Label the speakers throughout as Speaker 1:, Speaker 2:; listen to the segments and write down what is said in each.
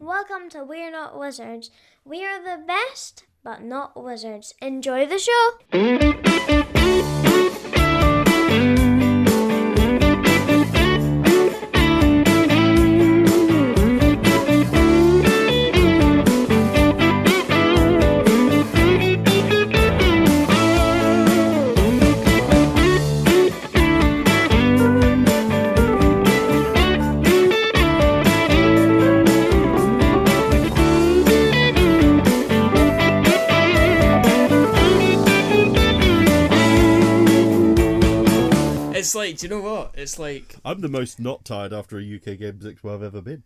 Speaker 1: Welcome to We're Not Wizards. We are the best, but not wizards. Enjoy the show!
Speaker 2: It's like, do you know what? It's like...
Speaker 3: I'm the most not tired after a UK Games Expo I've ever been.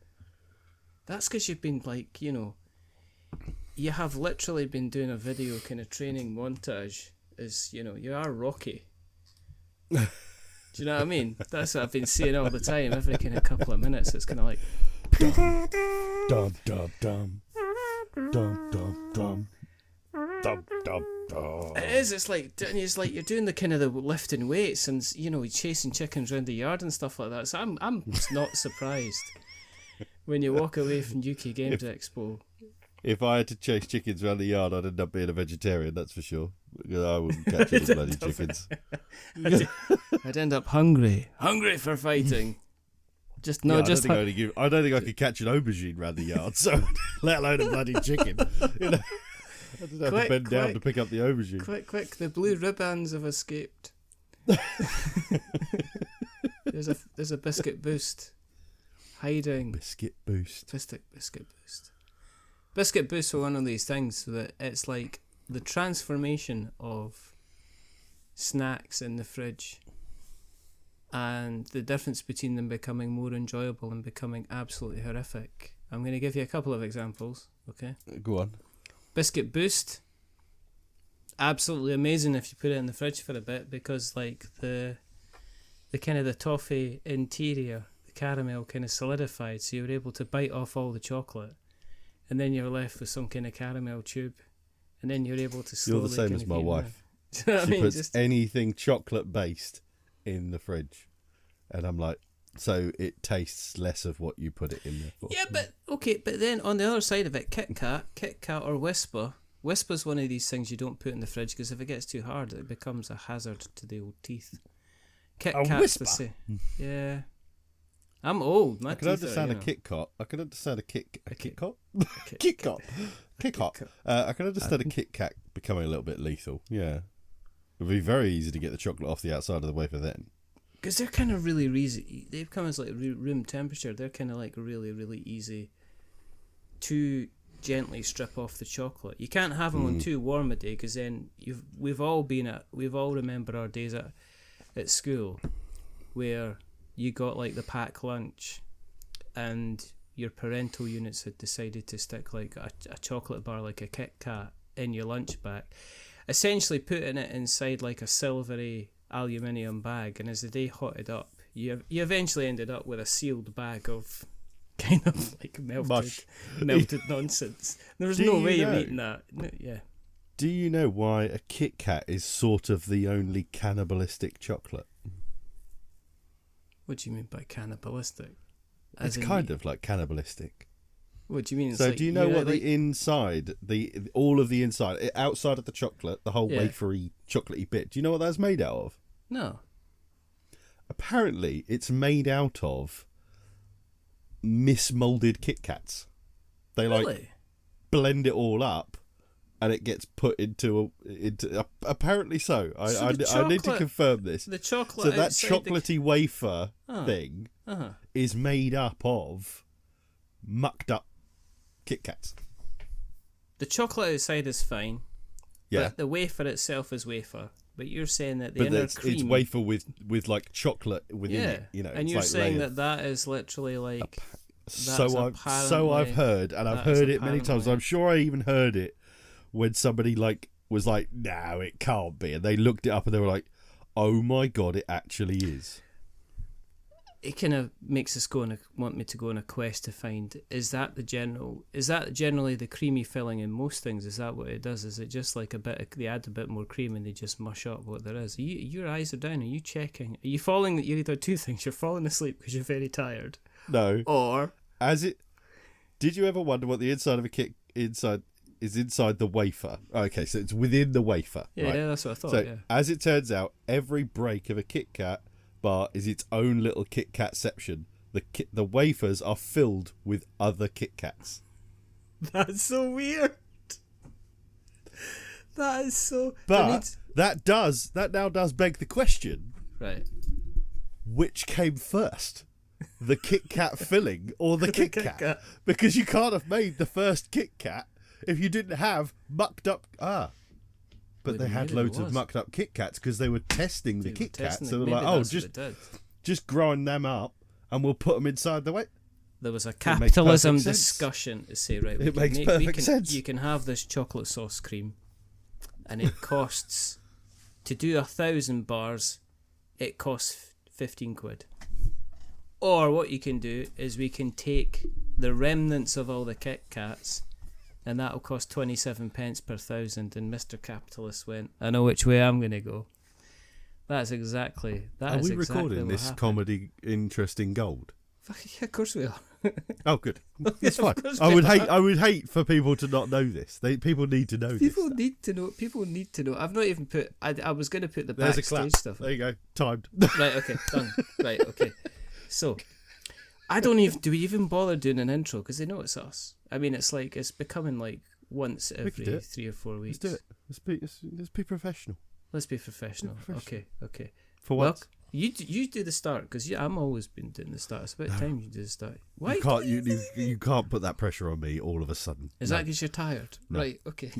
Speaker 2: That's because you've been like, you have literally been doing a video kind of training montage as, you are Rocky. Do you know what I mean? That's what I've been seeing all the time. Every kind of couple of minutes, it's kind of like...
Speaker 3: Dum, dum, dum, dum. Dum, dum, dum. Dum, dum, dum.
Speaker 2: It is. It's like you're doing the kind of the lifting weights and chasing chickens around the yard and stuff like that. So I'm not surprised when you walk away from UK Games Expo.
Speaker 3: If I had to chase chickens around the yard, I'd end up being a vegetarian. That's for sure. Because I wouldn't catch any bloody chickens.
Speaker 2: I'd end up hungry for fighting. I
Speaker 3: don't think I could catch an aubergine around the yard. So let alone a bloody chicken. I just have to bend down to pick up the aubergine.
Speaker 2: Quick! The blue ribbons have escaped. There's a biscuit boost hiding.
Speaker 3: Biscuit boost.
Speaker 2: Biscuit boost. Biscuit boosts are one of these things that it's like the transformation of snacks in the fridge and the difference between them becoming more enjoyable and becoming absolutely horrific. I'm going to give you a couple of examples, okay?
Speaker 3: Go on.
Speaker 2: Biscuit Boost, absolutely amazing if you put it in the fridge for a bit, because like the kind of the toffee interior, the caramel kind of solidified, so you were able to bite off all the chocolate, and then you're left with some kind of caramel tube, and then you're able to slowly...
Speaker 3: You're the same as my wife. She puts anything chocolate based in the fridge, and I'm like, so it tastes less of what you put it in there for.
Speaker 2: Yeah, but then on the other side of it, Kit Kat or Whisper. Whisper's one of these things you don't put in the fridge because if it gets too hard, it becomes a hazard to the old teeth. Kit Kat's the same. Yeah. I'm old. My
Speaker 3: I can understand a Kit Kat. I can understand a Kit Kat. Kit Kat. I can understand a Kit Kat becoming a little bit lethal. Yeah. It'd be very easy to get the chocolate off the outside of the wafer then.
Speaker 2: Because they're kind of really easy. They come as like room temperature. They're kind of like really, really easy to gently strip off the chocolate. You can't have them on too warm a day because then we've all remember our days at school where you got like the pack lunch and your parental units had decided to stick like a chocolate bar like a Kit Kat in your lunch bag, essentially putting it inside like a silvery aluminium bag, and as the day hotted up, you eventually ended up with a sealed bag of kind of like melted nonsense. There was no way of eating that. No, yeah.
Speaker 3: Do you know why a Kit Kat is sort of the only cannibalistic chocolate?
Speaker 2: What do you mean by cannibalistic?
Speaker 3: It's kind of like cannibalistic.
Speaker 2: What do you mean?
Speaker 3: So do you know what the inside, all of the inside, outside of the chocolate, the whole wafery, chocolatey bit, do you know what that's made out of?
Speaker 2: No.
Speaker 3: Apparently, it's made out of mismolded Kit Kats. They like blend it all up, and it gets put into apparently so. I need to confirm this.
Speaker 2: The chocolate.
Speaker 3: So that chocolatey wafer thing is made up of mucked up Kit Kats.
Speaker 2: The chocolate outside is fine.
Speaker 3: Yeah.
Speaker 2: But the wafer itself is wafer. But you're saying that the inner cream...
Speaker 3: it's wafer with like chocolate within it.
Speaker 2: And you're like saying that is literally like...
Speaker 3: So I've heard, and I've heard it many times. I'm sure I even heard it when somebody was like, no, it can't be. And they looked it up and they were like, oh my God, it actually is.
Speaker 2: It kind of makes us want me to go on a quest to find, is that generally the creamy filling in most things? Is that what it does? Is it just like they add a bit more cream and they just mush up what there is? Your eyes are down. Are you checking? Are you falling? You're either two things. You're falling asleep because you're very tired.
Speaker 3: No.
Speaker 2: Or...
Speaker 3: Did Did you ever wonder what the inside of a Kit inside the wafer? Okay, so it's within the wafer.
Speaker 2: Yeah,
Speaker 3: right?
Speaker 2: yeah, that's what I thought.
Speaker 3: So
Speaker 2: Yeah.
Speaker 3: as it turns out, every break of a Kit Kat bar is its own little Kit Katception. The wafers are filled with other Kit Kats.
Speaker 2: That's so weird. That is so.
Speaker 3: But that now does beg the question:
Speaker 2: right?
Speaker 3: Which came first, the Kit Kat filling or the Kit Kat? Because you can't have made the first Kit Kat if you didn't have mucked up. But they had loads of mucked up Kit Kats because they were testing the Kit Kats. So they're like, just grind them up and we'll put them inside the way.
Speaker 2: There was a capitalism discussion to say, right,
Speaker 3: it makes perfect sense.
Speaker 2: You can have this chocolate sauce cream, and it costs, to do 1,000 bars, it costs 15 quid. Or what you can do is we can take the remnants of all the Kit Kats, and that'll cost 27 pence per 1,000. And Mr. Capitalist went, I know which way I'm going to go. Are we recording this comedy interesting gold? Yeah, of course we are.
Speaker 3: Oh, good. It's fine. I would hate for people to not know this. People need to know this.
Speaker 2: People need to know. I've not even put. I was going to put the backstage stuff.
Speaker 3: There you go. Timed.
Speaker 2: Right. Okay. Done. Right. Okay. So, do we even bother doing an intro because they know it's us? I mean, it's becoming like once every 3 or 4 weeks.
Speaker 3: Let's do it. Let's be professional.
Speaker 2: Let's be professional. Okay.
Speaker 3: For what?
Speaker 2: Well, you do the start because I'm always been doing the start. It's about time you do the start. Why
Speaker 3: you can't put that pressure on me all of a sudden.
Speaker 2: Is that because you're tired?
Speaker 3: No.
Speaker 2: Right. Okay.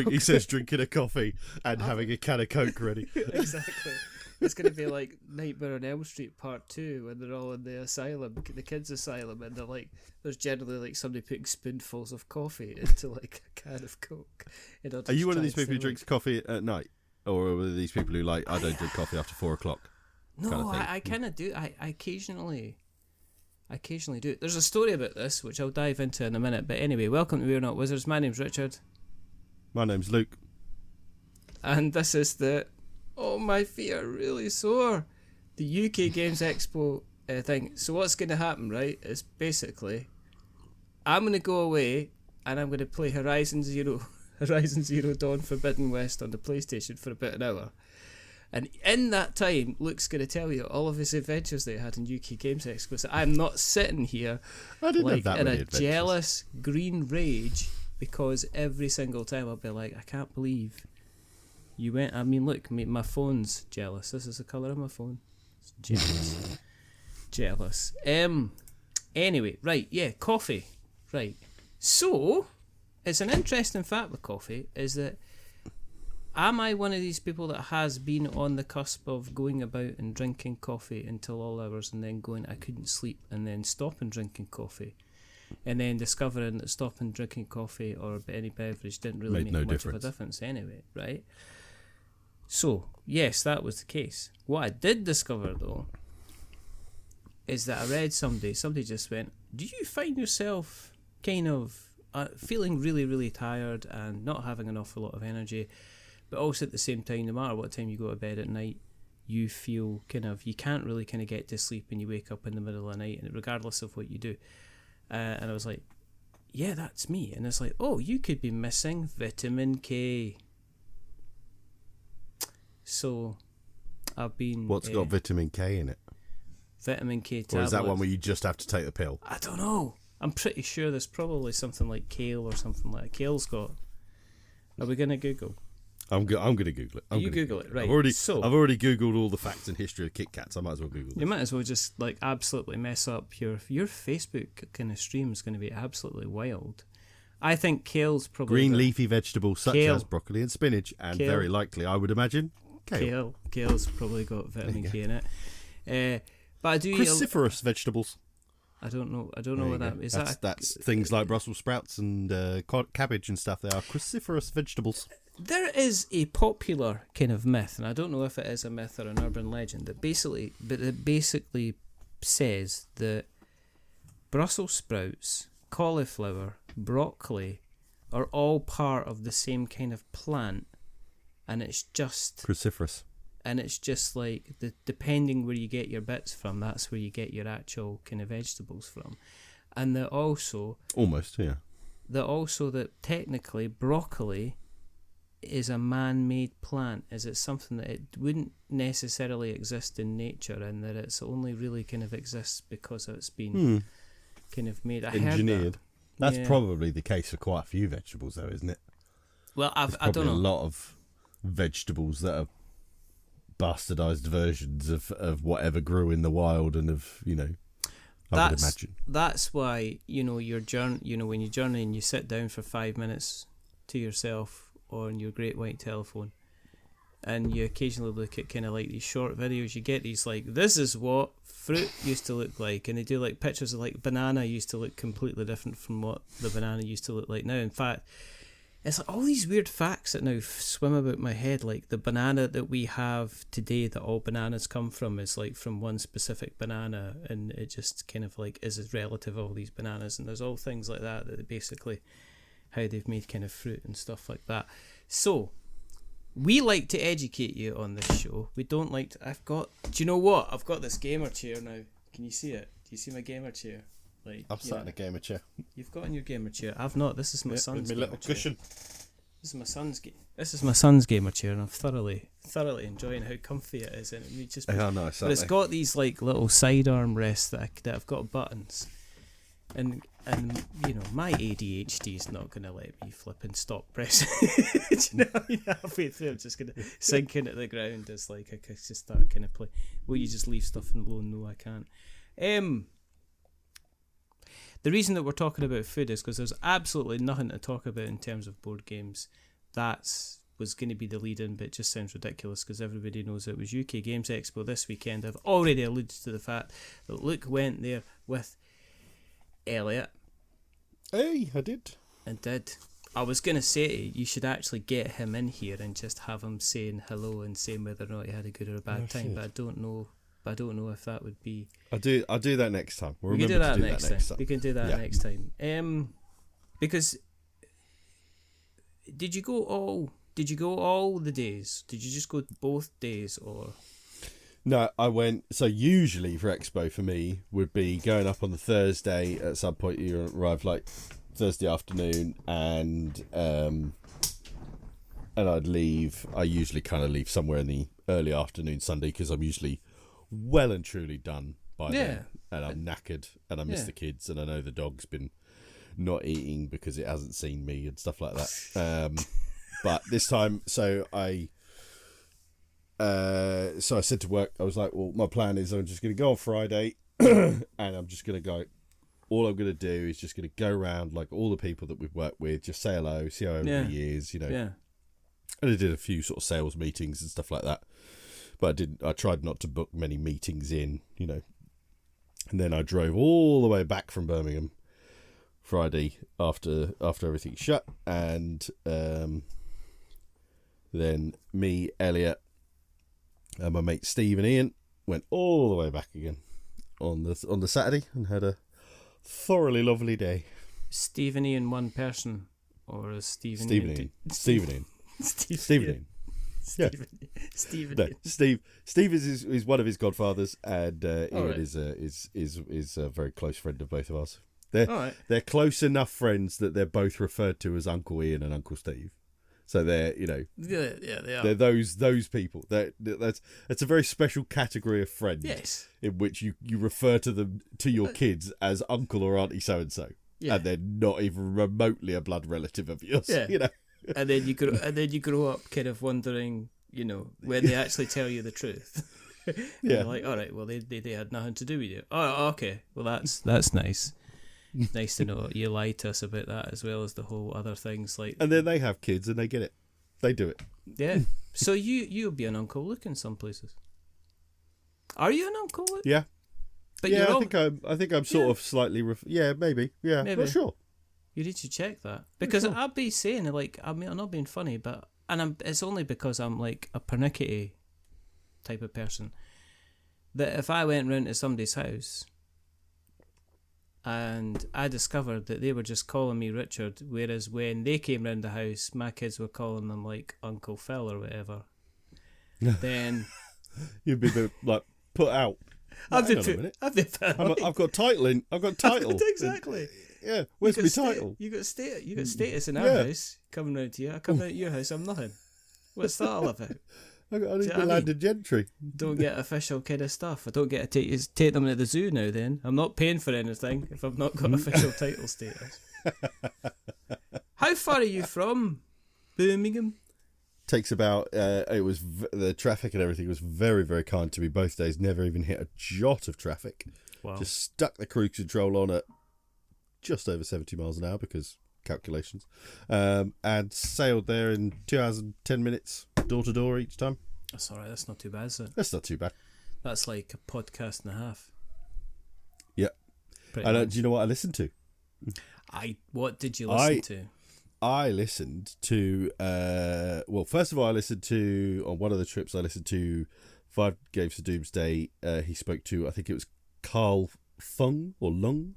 Speaker 3: He says drinking a coffee and having a can of Coke ready.
Speaker 2: Exactly. It's going to be like Nightmare on Elm Street Part 2 when they're all in the asylum, the kids' asylum, and they're like, there's generally like somebody putting spoonfuls of coffee into like a can of Coke.
Speaker 3: Are you one of these people who drinks coffee at night? Or are these people who I don't drink coffee after 4 o'clock?
Speaker 2: No, I kind of do. I occasionally do. There's a story about this, which I'll dive into in a minute. But anyway, welcome to We're Not Wizards. My name's Richard.
Speaker 3: My name's Luke.
Speaker 2: And this is my feet are really sore. The UK Games Expo thing. So what's going to happen, right, is basically I'm going to go away and I'm going to play Horizon Zero Dawn Forbidden West on the PlayStation for about an hour. And in that time, Luke's going to tell you all of his adventures that he had in UK Games Expo. So I'm not sitting here in a jealous green rage because every single time I'll be like, I can't believe you went. I mean, look, my phone's jealous. This is the colour of my phone. It's jealous. Jealous. Anyway, right, yeah, coffee. Right. So, it's an interesting fact with coffee is that am I one of these people that has been on the cusp of going about and drinking coffee until all hours and then going, I couldn't sleep, and then stopping drinking coffee, and then discovering that stopping drinking coffee or any beverage didn't really make much of a difference anyway, right? So, yes, that was the case. What I did discover, though, is that I read somebody just went, do you find yourself kind of feeling really, really tired and not having an awful lot of energy, but also at the same time, no matter what time you go to bed at night, you feel you can't really kind of get to sleep and you wake up in the middle of the night, and regardless of what you do. And I was like, yeah, that's me. And it's like, oh, you could be missing vitamin K. So I've been...
Speaker 3: What's got vitamin K in it?
Speaker 2: Vitamin K tablets.
Speaker 3: Or is that one where you just have to take the pill?
Speaker 2: I don't know. I'm pretty sure there's probably something like kale or something like that. Kale's got... Are we going to Google?
Speaker 3: I'm going to Google it.
Speaker 2: You Google it, right.
Speaker 3: I've already Googled all the facts and history of Kit Kats. I might as well Google this.
Speaker 2: You might as well just absolutely mess up your Facebook kind of stream is going to be absolutely wild. I think kale's probably...
Speaker 3: Green leafy vegetables such as broccoli and spinach, and very likely, I would imagine, kale.
Speaker 2: Kale's probably got vitamin K in it. But I do
Speaker 3: cruciferous vegetables.
Speaker 2: I don't know what that is.
Speaker 3: That's things like Brussels sprouts and cabbage and stuff. They are cruciferous vegetables.
Speaker 2: There is a popular kind of myth, and I don't know if it is a myth or an urban legend, that basically says that Brussels sprouts, cauliflower, broccoli are all part of the same kind of plant, and it's just
Speaker 3: cruciferous.
Speaker 2: and it's just like depending where you get your bits from, that's where you get your actual kind of vegetables from. And that also that technically broccoli is a man-made plant. Is it something that it wouldn't necessarily exist in nature, and that it's only really kind of exists because it's been kind of made
Speaker 3: engineered? That's probably the case for quite a few vegetables, though, isn't it?
Speaker 2: Well, I don't know.
Speaker 3: A lot of vegetables that are bastardized versions of whatever grew in the wild, and of I would imagine.
Speaker 2: That's why your journey. When you journey and you sit down for 5 minutes to yourself on your great white telephone, and you occasionally look at kind of like these short videos, you get these like, this is what fruit used to look like, and they do like pictures of like banana used to look completely different from what the banana used to look like now. In fact, it's like all these weird facts that now swim about my head, like the banana that we have today that all bananas come from is like from one specific banana, and it just kind of like is relative of all these bananas, and there's all things like that that basically how they've made kind of fruit and stuff like that. So we like to educate you on this show. We don't like to. Do you know what? I've got this gamer chair now. Can you see it? Do you see my gamer chair? Like,
Speaker 3: I've sat in a gamer chair.
Speaker 2: You've got in your gamer chair. I've not. This is my son's
Speaker 3: with my little cushion.
Speaker 2: This is my son's gamer chair, and I'm thoroughly enjoying how comfy it is. And it just,
Speaker 3: nice.
Speaker 2: But it's got these like little sidearm rests that have got buttons, and my ADHD is not going to let me flip and stop pressing. Do you know what I mean? Halfway through, I'm just going to sink into the ground as like I just start kind of play. Will you just leave stuff alone? No, I can't. The reason that we're talking about food is because there's absolutely nothing to talk about in terms of board games. That was going to be the lead-in, but it just sounds ridiculous because everybody knows it was UK Games Expo this weekend. I've already alluded to the fact that Luke went there with Elliot.
Speaker 3: Hey, I did.
Speaker 2: I was going to say you should actually get him in here and just have him saying hello and saying whether or not he had a good or a bad time, but I don't know if that would be. I'll do that next time.
Speaker 3: We can do that next time.
Speaker 2: We can do that next time. Because did you go all the days? Did you just go both days, or?
Speaker 3: No, I went. So usually for Expo for me would be going up on the Thursday. At some point you arrive like Thursday afternoon, and I'd leave. I usually kind of leave somewhere in the early afternoon Sunday because I'm usually well and truly done by then, and I'm knackered, and I miss the kids, and I know the dog's been not eating because it hasn't seen me and stuff like that. But this time, so I said to work, I was like, well, my plan is I'm just going to go on Friday, and I'm just going to go. All I'm going to do is just going to go around like all the people that we've worked with, just say hello, see how everybody is, And I did a few sort of sales meetings and stuff like that. But I tried not to book many meetings in, And then I drove all the way back from Birmingham Friday after everything shut, and then me, Elliot, and my mate Steve and Ian went all the way back again on the Saturday and had a thoroughly lovely day.
Speaker 2: Steve and Ian, one person, or is Steve and
Speaker 3: Ian? Steve and Ian. Steve is one of his godfathers, and Ian is a very close friend of both of ours. They're close enough friends that they're both referred to as Uncle Ian and Uncle Steve. So they're
Speaker 2: they are.
Speaker 3: They're those people. It's a very special category of friends.
Speaker 2: Yes.
Speaker 3: In which you refer to your kids as uncle or auntie so and so, and they're not even remotely a blood relative of yours.
Speaker 2: Yeah. And then you grow up kind of wondering, when they actually tell you the truth. You're like, all right, well they had nothing to do with you. Oh, okay. Well that's nice. Nice to know you lied to us about that, as well as the whole other things like.
Speaker 3: And then they have kids and they get it. They do it.
Speaker 2: Yeah. So you'll be an Uncle Luke in some places. Are you an Uncle Luke?
Speaker 3: Yeah.
Speaker 2: But
Speaker 3: I think I'm sort of slightly. Maybe. Yeah. Maybe. Not sure.
Speaker 2: You need to check that, because I'd be saying, like, I'm not being funny, but it's only because I'm like a pernickety type of person, that if I went round to somebody's house and I discovered that they were just calling me Richard, whereas when they came round the house, my kids were calling them like Uncle Phil or whatever, then
Speaker 3: you'd be a bit, like, put out.
Speaker 2: I've
Speaker 3: Hang on a minute. I've got title.
Speaker 2: Exactly.
Speaker 3: Yeah, where's my title?
Speaker 2: You got status in our
Speaker 3: Yeah.
Speaker 2: house. Coming round to you, I come round to your house. I'm nothing. What's that all about?
Speaker 3: I need
Speaker 2: See
Speaker 3: the
Speaker 2: what I
Speaker 3: landed gentry.
Speaker 2: Don't get official kind of stuff. I don't get to take them to the zoo now. Then I'm not paying for anything if I've not got official title status. How far are you from Birmingham?
Speaker 3: Takes about. The traffic and everything was very, very kind to me both days. Never even hit a jot of traffic.
Speaker 2: Wow.
Speaker 3: Just stuck the cruise control on at just over 70 miles an hour because calculations, and sailed there in 2 hours and 10 minutes, door to door each time.
Speaker 2: That's all right. That's not too bad, is it?
Speaker 3: That's not too bad.
Speaker 2: That's like a podcast and a half.
Speaker 3: Yeah. And do you know what I listened to?
Speaker 2: What did you listen to?
Speaker 3: I listened to, first of all, I listened to, on one of the trips, I listened to 5 Games for Doomsday. He spoke to, I think it was Carl Fung or Lung.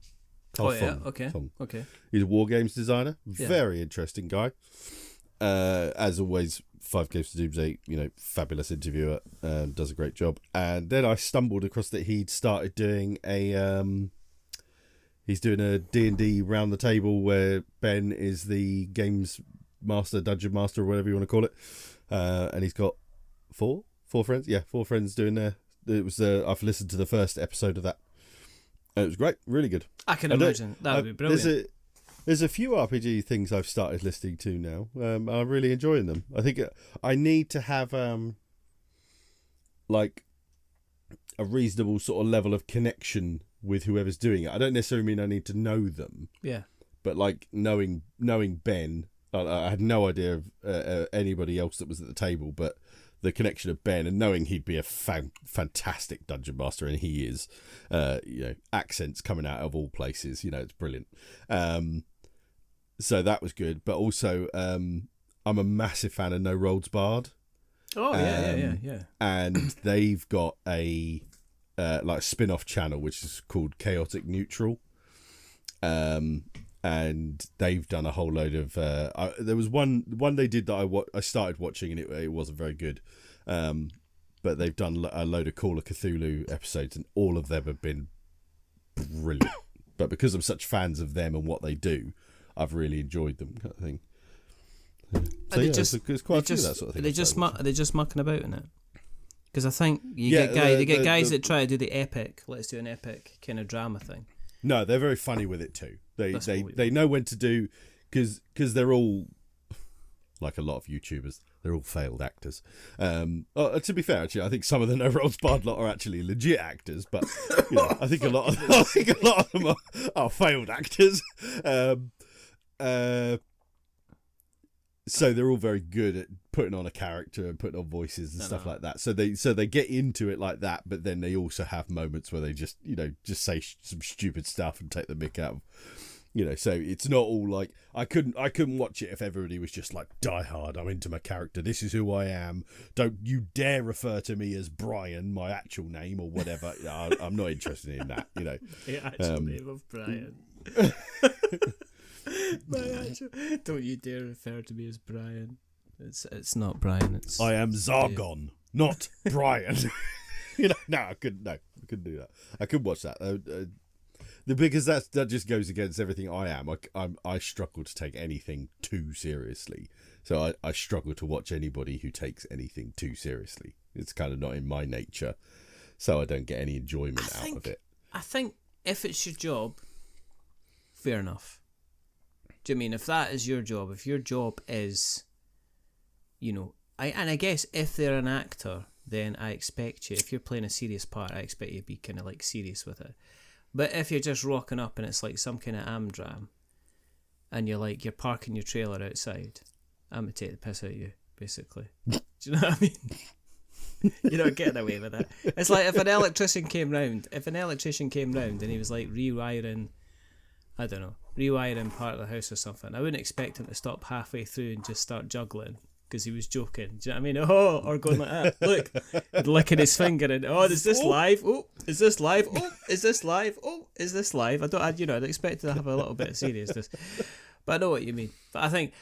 Speaker 3: Carl Fung.
Speaker 2: Okay.
Speaker 3: He's a war games designer.
Speaker 2: Yeah.
Speaker 3: Very interesting guy. As always, 5 Games for Doomsday, fabulous interviewer, does a great job. And then I stumbled across that he'd started doing he's doing a D&D round the table where Ben is the games master, dungeon master, or whatever you want to call it. And he's got four friends. Yeah, 4 friends doing there. It was I've listened to the first episode of that. And it was great, really good.
Speaker 2: I can imagine. That would be brilliant.
Speaker 3: There's a few RPG things I've started listening to now. I'm really enjoying them. I think I need to have like a reasonable sort of level of connection with whoever's doing it. I don't necessarily mean I need to know them.
Speaker 2: Yeah.
Speaker 3: But like knowing Ben, I had no idea of anybody else that was at the table, but the connection of Ben and knowing he'd be a fantastic dungeon master, and he is, accents coming out of all places, it's brilliant. So that was good, but also I'm a massive fan of No Roads Barred.
Speaker 2: Oh yeah.
Speaker 3: And they've got a like spin-off channel which is called Chaotic Neutral. And they've done a whole load of there was one they did that I started watching, and it wasn't very good, but they've done a load of Call of Cthulhu episodes, and all of them have been brilliant. But because I'm such fans of them and what they do, I've really enjoyed them, kind of thing. So it's quite a few of that sort of thing.
Speaker 2: Are they just mucking about in it? Because I think they get guys that try to do the epic. Let's do an epic kind of drama thing.
Speaker 3: No, they're very funny with it too. They know when to do, because they're all, like a lot of YouTubers, they're all failed actors. To be fair, actually, I think some of the No Roads Barred lot are actually legit actors, but I think a lot of them are failed actors. So they're all very good at putting on a character and putting on voices and stuff like that. So they get into it like that, but then they also have moments where they just say some stupid stuff and take the mick out of, so it's not all like, I couldn't watch it if everybody was just like, die hard, I'm into my character, this is who I am, don't you dare refer to me as Brian, my actual name, or whatever. I'm not interested in that.
Speaker 2: The actual name of Brian. Don't you dare refer to me as Brian. It's not Brian.
Speaker 3: I am Zargon, not Brian. No, I couldn't do that. I couldn't watch that because that just goes against everything I am. I struggle to take anything too seriously, so I struggle to watch anybody who takes anything too seriously. It's kind of not in my nature, so I don't get any enjoyment out of it.
Speaker 2: I think if it's your job, fair enough. Do you mean if that is your job? If your job is, I guess if they're an actor, then I expect you, if you're playing a serious part, I expect you to be kind of like serious with it. But if you're just rocking up and it's like some kind of amdram, and you're parking your trailer outside, I'm gonna take the piss out of you, basically. Do you know what I mean? You're not getting away with it. It's like if an electrician came round and he was like rewiring part of the house or something, I wouldn't expect him to stop halfway through and just start juggling because he was joking. Do you know what I mean? Oh, or going like that. Look, licking his finger and is this live? Oh, is this live? Oh, is this live? Oh, is this live? I'd expect to have a little bit of seriousness, but I know what you mean. But I think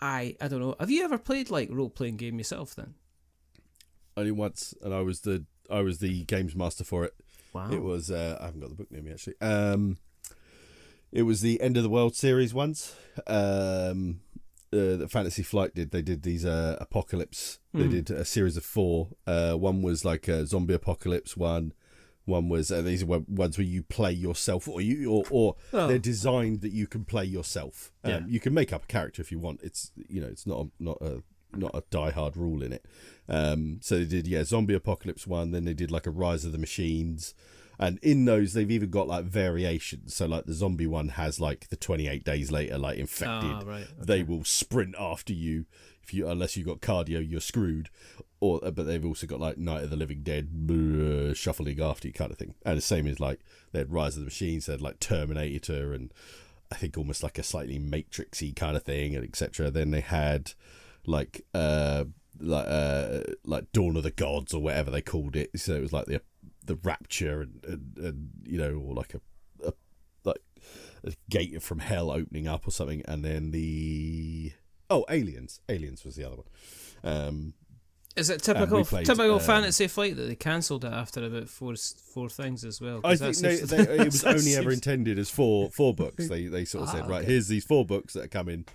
Speaker 2: I don't know. Have you ever played like role playing game yourself then?
Speaker 3: only once, and I was the games master for it.
Speaker 2: Wow.
Speaker 3: It was I haven't got the book near me actually. It was the End of the World series once. That Fantasy Flight did. They did these apocalypse. They did a series of 4. One was like a zombie apocalypse one. One was these are ones where you play yourself, or they're designed that you can play yourself. You can make up a character if you want. It's it's not a die-hard rule in it. So they did zombie apocalypse one. Then they did like a Rise of the Machines. And in those, they've even got like variations. So like the zombie one has like the 28 days later, like infected.
Speaker 2: Oh, right. Okay.
Speaker 3: They will sprint after you. Unless you've got cardio, you're screwed. But they've also got like Night of the Living Dead, shuffling after you kind of thing. And the same as like they had Rise of the Machines, they had like Terminator, and I think almost like a slightly Matrixy kind of thing, and etc. Then they had like Dawn of the Gods or whatever they called it. So it was like the Rapture and or like a gate from hell opening up or something. And then Aliens was the other one.
Speaker 2: Is it typical Fantasy Flight that they cancelled it after about four things as well?
Speaker 3: I think it was only ever intended as four books. They sort of said, right, here's these 4 books that are coming,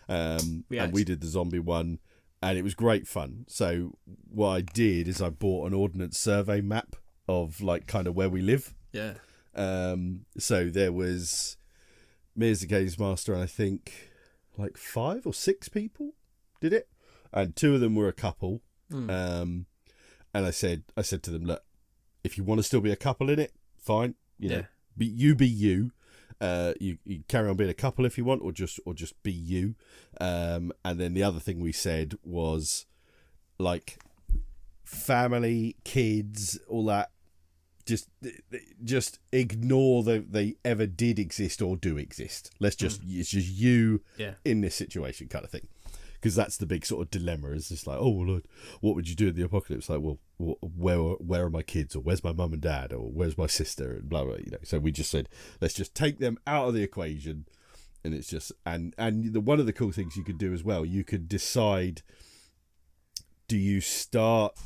Speaker 3: and we did the zombie one, and it was great fun. So what I did is I bought an ordnance survey map of like kind of where we live.
Speaker 2: Yeah.
Speaker 3: So there was me as the games master, and I think like 5 or 6 people did it, and 2 of them were a couple. And I said to them, look, if you want to still be a couple in it, fine. Be you. You carry on being a couple if you want, or just be you. And then the other thing we said was like family, kids, all that. Just ignore that they ever did exist or do exist. It's just you in this situation kind of thing. Because that's the big sort of dilemma. Is just like, oh, Lord, what would you do in the apocalypse? Like, well, where are my kids, or where's my mum and dad, or where's my sister, and blah blah. So we just said, let's just take them out of the equation, and it's just and one of the cool things you could do as well, you could decide, do you start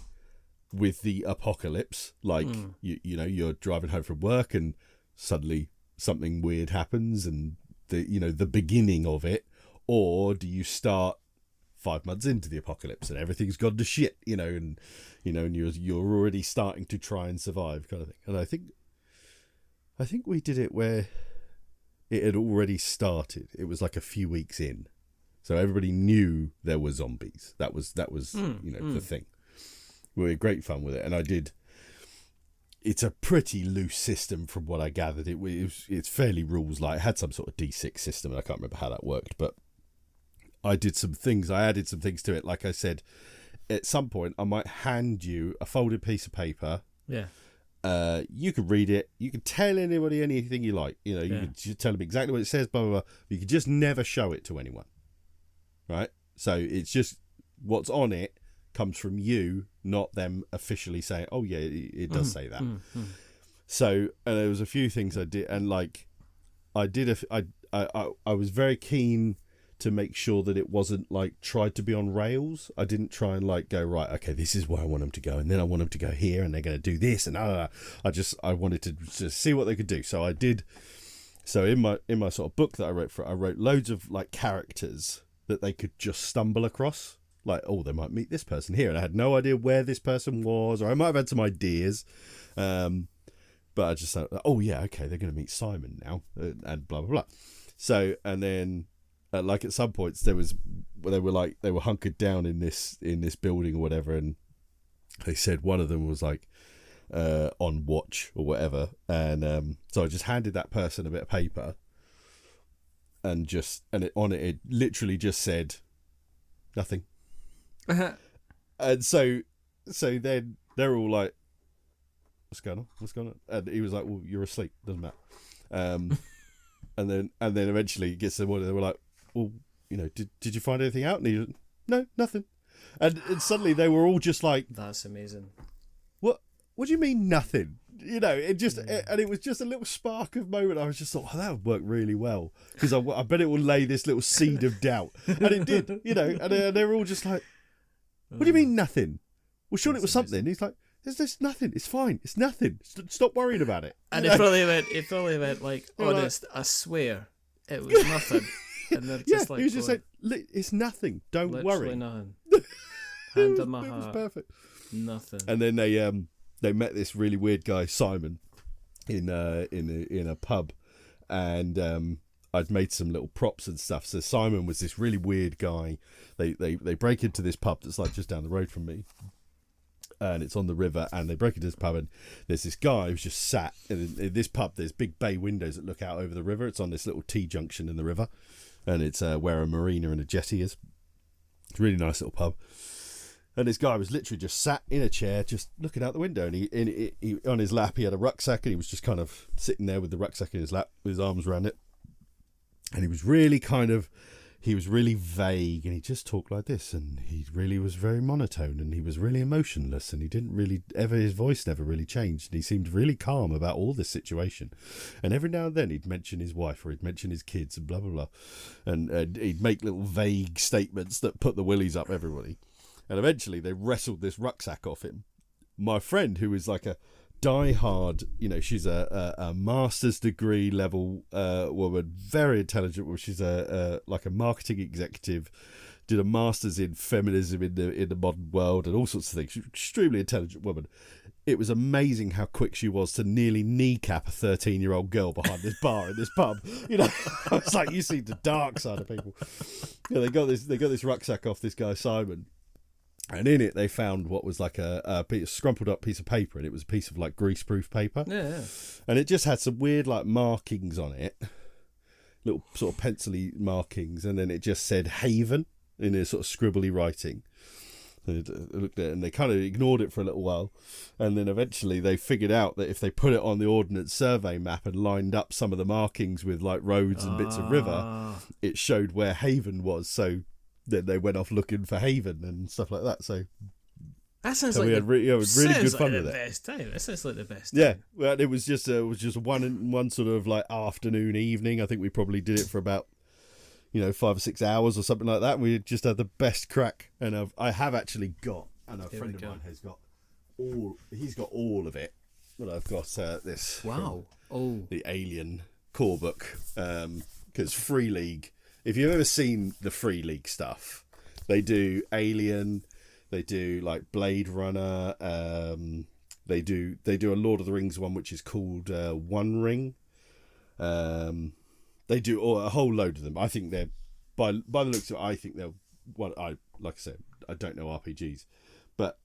Speaker 3: with the apocalypse, like you're driving home from work and suddenly something weird happens, and the beginning of it, or do you start 5 months into the apocalypse and everything's gone to shit, and you're already starting to try and survive kind of thing. And I think we did it where it had already started. It was like a few weeks in, so everybody knew there were zombies. That was the thing. We had great fun with it, and it's a pretty loose system from what I gathered. It's fairly rules light. It had some sort of D6 system, and I can't remember how that worked, but I did some things. I added some things to it. Like I said, at some point, I might hand you a folded piece of paper.
Speaker 2: Yeah.
Speaker 3: You could read it. You could tell anybody anything you like. You could just tell them exactly what it says, blah, blah, blah. You could just never show it to anyone. Right? So it's just what's on it comes from you, not them officially saying, oh, yeah, it does say that. So, and there was a few things I did. And like, I was very keen to make sure that it wasn't like tried to be on rails. I didn't try and like go, right, okay, this is where I want them to go, and then I want them to go here, and they're going to do this, and I wanted to just see what they could do. So I did. So in my sort of book that I wrote loads of like characters that they could just stumble across. Like, oh, they might meet this person here, and I had no idea where this person was, or I might have had some ideas, but I just thought, oh yeah, okay, they're going to meet Simon now, and blah blah blah. So, and then like at some points they were hunkered down in this building or whatever, and they said one of them was like on watch or whatever, and so I just handed that person a bit of paper, and it literally just said nothing. And so then they're all like, what's going on? And he was like, well, you're asleep, doesn't matter. And then eventually it gets to the point, they were like, well, did you find anything out? And he was, no, nothing. And suddenly they were all just like,
Speaker 2: that's amazing.
Speaker 3: What do you mean nothing? It just, and it was just a little spark of moment. I was just thought, that would work really well, because I bet it will lay this little seed of doubt. And it did, and they were all just like, what do you mean nothing? well, surely it was something. He's like, there's nothing. It's fine. It's nothing. Stop worrying about it.
Speaker 2: And he probably went like, honest, I swear, it was nothing. And they're just like,
Speaker 3: he was just like, it's nothing. Don't worry.
Speaker 2: Nothing. Hand on my heart.
Speaker 3: It was perfect.
Speaker 2: Nothing.
Speaker 3: And then they met this really weird guy, Simon, in a pub, and I'd made some little props and stuff. So Simon was this really weird guy. They break into this pub that's like just down the road from me, and it's on the river. And they break into this pub, and there's this guy who's just sat in this pub. There's big bay windows that look out over the river. It's on this little T junction in the river, and it's where a marina and a jetty is. It's a really nice little pub. And this guy was literally just sat in a chair, just looking out the window. And he on his lap, he had a rucksack, and he was just kind of sitting there with the rucksack in his lap, with his arms around it. And he was really vague, and he just talked like this, and he really was very monotone, and he was really emotionless, and he didn't really his voice never really changed, and he seemed really calm about all this situation. And every now and then he'd mention his wife, or he'd mention his kids, and blah blah blah, and he'd make little vague statements that put the willies up everybody. And eventually they wrestled this rucksack off him. My friend, who is like a die-hard, she's a master's degree level woman, very intelligent woman. She's like a marketing executive, did a master's in feminism in the modern world and all sorts of things. She's an extremely intelligent woman. It was amazing how quick she was to nearly kneecap a 13-year-old girl behind this bar in this pub. It's like, you see the dark side of people. They got this rucksack off this guy Simon. And in it, they found what was like a scrumpled up piece of paper, and it was a piece of like greaseproof paper.
Speaker 2: Yeah.
Speaker 3: And it just had some weird like markings on it, little sort of pencil-y markings, and then it just said Haven in a sort of scribbly writing. And I looked at it, and they kind of ignored it for a little while, and then eventually they figured out that if they put it on the Ordnance Survey map and lined up some of the markings with like roads and bits of river, it showed where Haven was. So then they went off looking for Haven and stuff like that. So
Speaker 2: that sounds
Speaker 3: we had really good fun with it.
Speaker 2: Best time. That sounds like the best.
Speaker 3: Yeah, well, it was just one sort of like afternoon, evening. I think we probably did it for about 5 or 6 hours or something like that. We just had the best crack, and I have actually got, and a friend of mine has got he's got all of it. But I've got this.
Speaker 2: Wow.
Speaker 3: The Alien core book, because Free League. If you've ever seen the Free League stuff, they do Alien, they do like Blade Runner, they do a Lord of the Rings one which is called One Ring. They do a whole load of them. I think they're by the looks of it, I think they're like I said, I don't know RPGs, but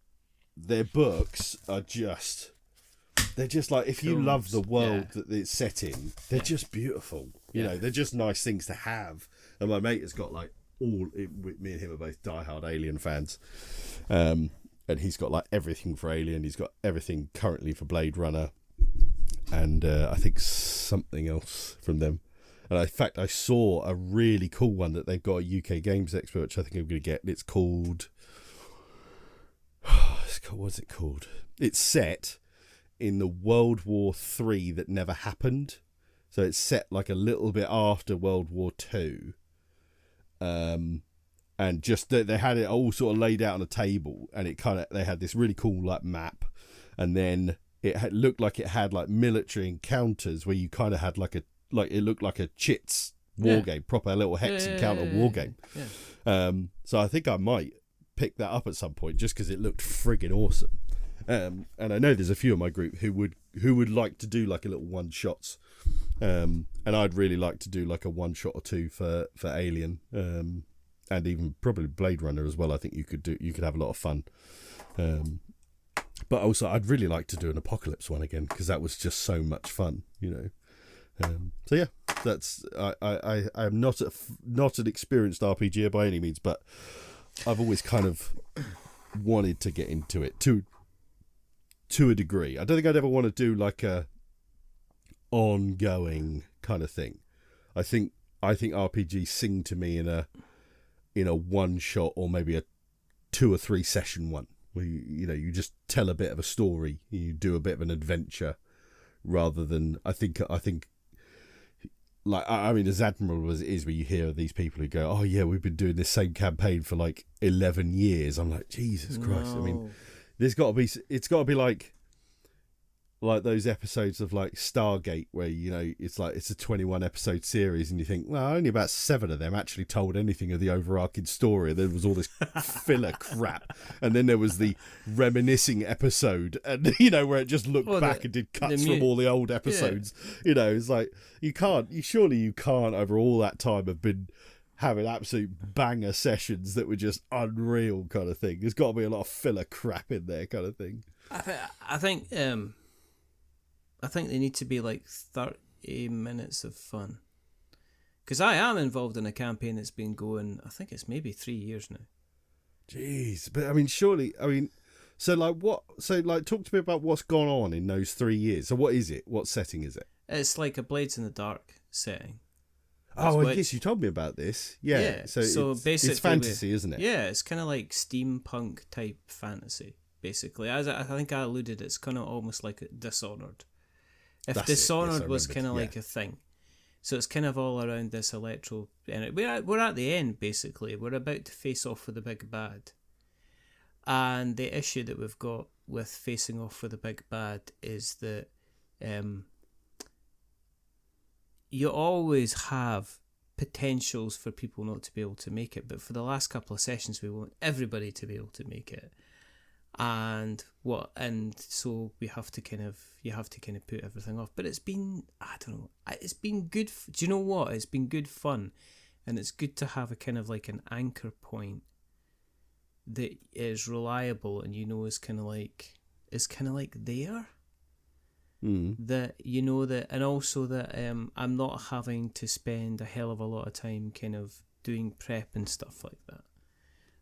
Speaker 3: their books are just. They're just like, if you love the world that it's set in, they're just beautiful. They're just nice things to have. And my mate has got like me and him are both diehard Alien fans. And he's got like everything for Alien. He's got everything currently for Blade Runner. And I think something else from them. And in fact, I saw a really cool one that they've got at UK Games Expo, which I think I'm going to get. It's called... what's it called? It's set in the World War III that never happened. So it's set like a little bit after World War II. And just they had it all sort of laid out on a table, and they had this really cool like map, and then it looked like it had like military encounters where you kind of had it looked like a chits war game, proper little hex encounter war game. Yeah. So I think I might pick that up at some point just because it looked friggin' awesome. And I know there's a few of my group who would like to do like a little one shots, and I'd really like to do like a one shot or two for Alien, and even probably Blade Runner as well. I think you could have a lot of fun, but also I'd really like to do an Apocalypse one again because that was just so much fun, So yeah, that's I am not an experienced RPGer by any means, but I've always kind of wanted to get into it to a degree. I don't think I'd ever want to do like a ongoing kind of thing. I think RPGs sing to me in a one shot or maybe a 2 or 3 session one where you just tell a bit of a story, you do a bit of an adventure, rather than I think like, I mean, as admirable as it is where you hear these people who go, oh yeah, we've been doing this same campaign for like 11 years. I'm like, Jesus Christ. I mean, There's got to be. It's got to be like those episodes of like Stargate where it's like it's a 21 episode series and you think, well, only about 7 of them actually told anything of the overarching story. There was all this filler crap, and then there was the reminiscing episode, and where it just looked back and did cuts from all the old episodes. It's like you can't over all that time have been having absolute banger sessions that were just unreal kind of thing. There's got to be a lot of filler crap in there kind of thing.
Speaker 2: I think they need to be like 30 minutes of fun. Because I am involved in a campaign that's been going, I think it's maybe 3 years now.
Speaker 3: Jeez, but I mean, surely, talk to me about what's gone on in those 3 years. So what is it? What setting is it?
Speaker 2: It's like a Blades in the Dark setting.
Speaker 3: I guess you told me about this. Yeah. So basically, it's fantasy, isn't it?
Speaker 2: Yeah, it's kind of like steampunk type fantasy, basically. As I think I alluded, it's kind of almost like Dishonored. If Dishonored was kind of like a thing. So it's kind of all around this electro. And we're at the end, basically. We're about to face off with the big bad. And the issue that we've got with facing off with the big bad is that you always have potentials for people not to be able to make it. But for the last couple of sessions, we want everybody to be able to make it. And so you have to kind of put everything off. But it's been, I don't know, it's been good. Do you know what? It's been good fun, and it's good to have a kind of like an anchor point that is reliable, and is kind of like there. That that, and also that I'm not having to spend a hell of a lot of time kind of doing prep and stuff like that.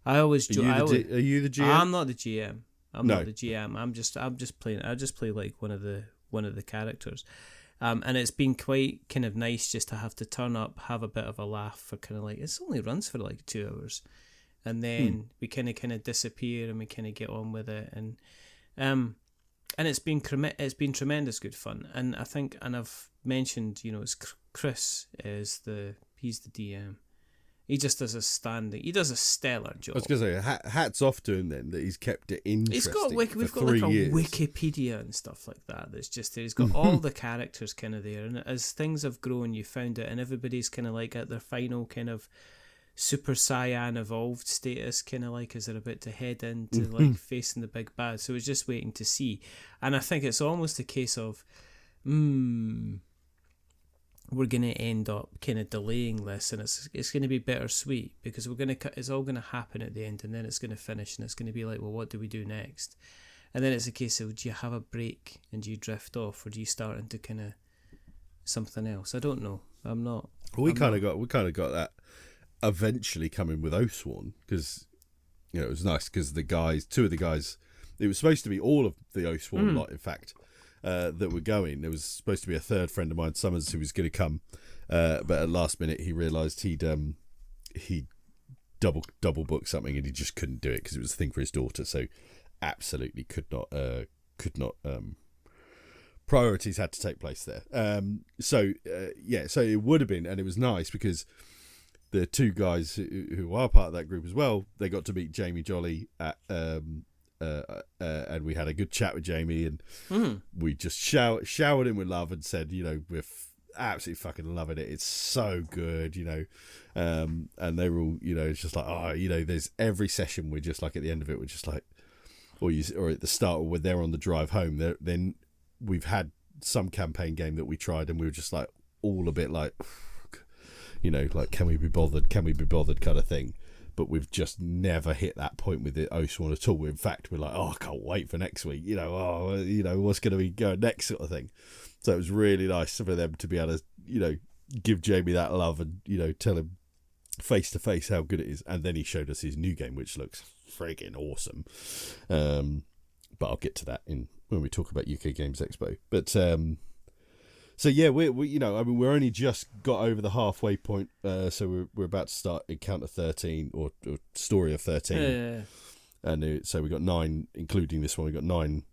Speaker 2: I always are
Speaker 3: you the GM?
Speaker 2: I'm not the GM. I'm not the GM. I'm just playing. I just play like one of the characters, and it's been quite kind of nice just to have to turn up, have a bit of a laugh for kind of like it only runs for like 2 hours, and then we kind of disappear and we kind of get on with it, and it's been tremendous good fun, and I think, and I've mentioned, it's Chris he's the DM. He just does a stellar job.
Speaker 3: I was going to say, hats off to him then, that he's kept it interesting.
Speaker 2: We've got like a Wikipedia and stuff like that. That's just there. He's got all the characters kind of there, and as things have grown, you found it, and everybody's kind of like at their final kind of Super Saiyan evolved status, kind of like as they're about to head into like facing the big bad. So it's just waiting to see, and I think it's almost a case of, we're going to end up kind of delaying this, and it's going to be bittersweet, because it's all going to happen at the end, and then it's going to finish, and it's going to be like, well, what do we do next? And then it's a case of, do you have a break and do you drift off, or do you start into kind of something else? I don't know. I'm not.
Speaker 3: Well, we kind of got that eventually coming with Oathsworn, because it was nice because two of the guys, it was supposed to be all of the Oathsworn lot, in fact. That were going. There was supposed to be a third friend of mine, Summers, who was going to come, but at last minute he realised he'd double booked something, and he just couldn't do it because it was a thing for his daughter. So absolutely could not. Priorities had to take place there. So it would have been, and it was nice because the two guys who are part of that group as well, they got to meet Jamie Jolly at. And we had a good chat with Jamie, and we just showered him with love and said, we're absolutely fucking loving it. It's so good, and they were all, it's just like, there's every session we're just like, at the end of it, we're just like, or at the start, or when they're on the drive home, then we've had some campaign game that we tried, and we were just like all a bit like, like, can we be bothered kind of thing. But we've just never hit that point with the Oathsworn at all. In fact, we're like, I can't wait for next week. What's going to be going next, sort of thing. So it was really nice for them to be able to, give Jamie that love and, tell him face to face how good it is. And then he showed us his new game, which looks freaking awesome. But I'll get to that when we talk about UK Games Expo. But so yeah, we we're only just got over the halfway point, so we're about to start Encounter 13 or Story of 13,
Speaker 2: yeah.
Speaker 3: And so we got 9, including this one. We got 9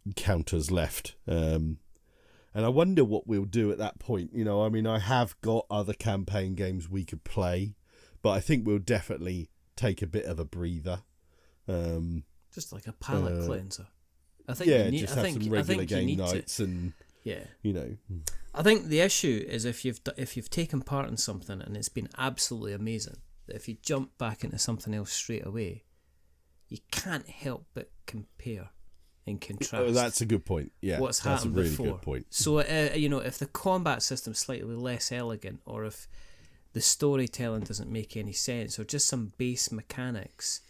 Speaker 3: encounters left, and I wonder what we'll do at that point. I have got other campaign games we could play, but I think we'll definitely take a bit of a breather.
Speaker 2: Just like a palate cleanser. I think
Speaker 3: yeah,
Speaker 2: you need,
Speaker 3: just
Speaker 2: I
Speaker 3: have
Speaker 2: think,
Speaker 3: some
Speaker 2: I
Speaker 3: regular
Speaker 2: think you
Speaker 3: game
Speaker 2: need
Speaker 3: nights
Speaker 2: to.
Speaker 3: and,
Speaker 2: Yeah.
Speaker 3: you know.
Speaker 2: I think the issue is if you've taken part in something and it's been absolutely amazing, that if you jump back into something else straight away, you can't help but compare and contrast.
Speaker 3: Oh, that's a good point. Yeah,
Speaker 2: what's
Speaker 3: that's
Speaker 2: happened
Speaker 3: a really
Speaker 2: before.
Speaker 3: good point.
Speaker 2: So, if the combat system's slightly less elegant, or if the storytelling doesn't make any sense, or just some base mechanics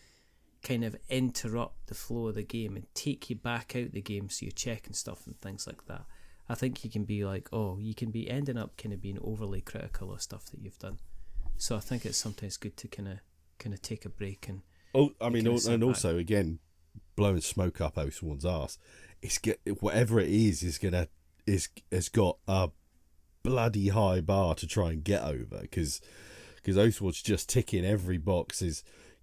Speaker 2: kind of interrupt the flow of the game and take you back out the game, so you're checking stuff and things like that, I think you can be like, you can be ending up kind of being overly critical of stuff that you've done. So I think it's sometimes good to kind of take a break and.
Speaker 3: And also again, blowing smoke up Oathsworn's arse. Whatever it is has got a bloody high bar to try and get over, because Oathsworn's just ticking every box. Is,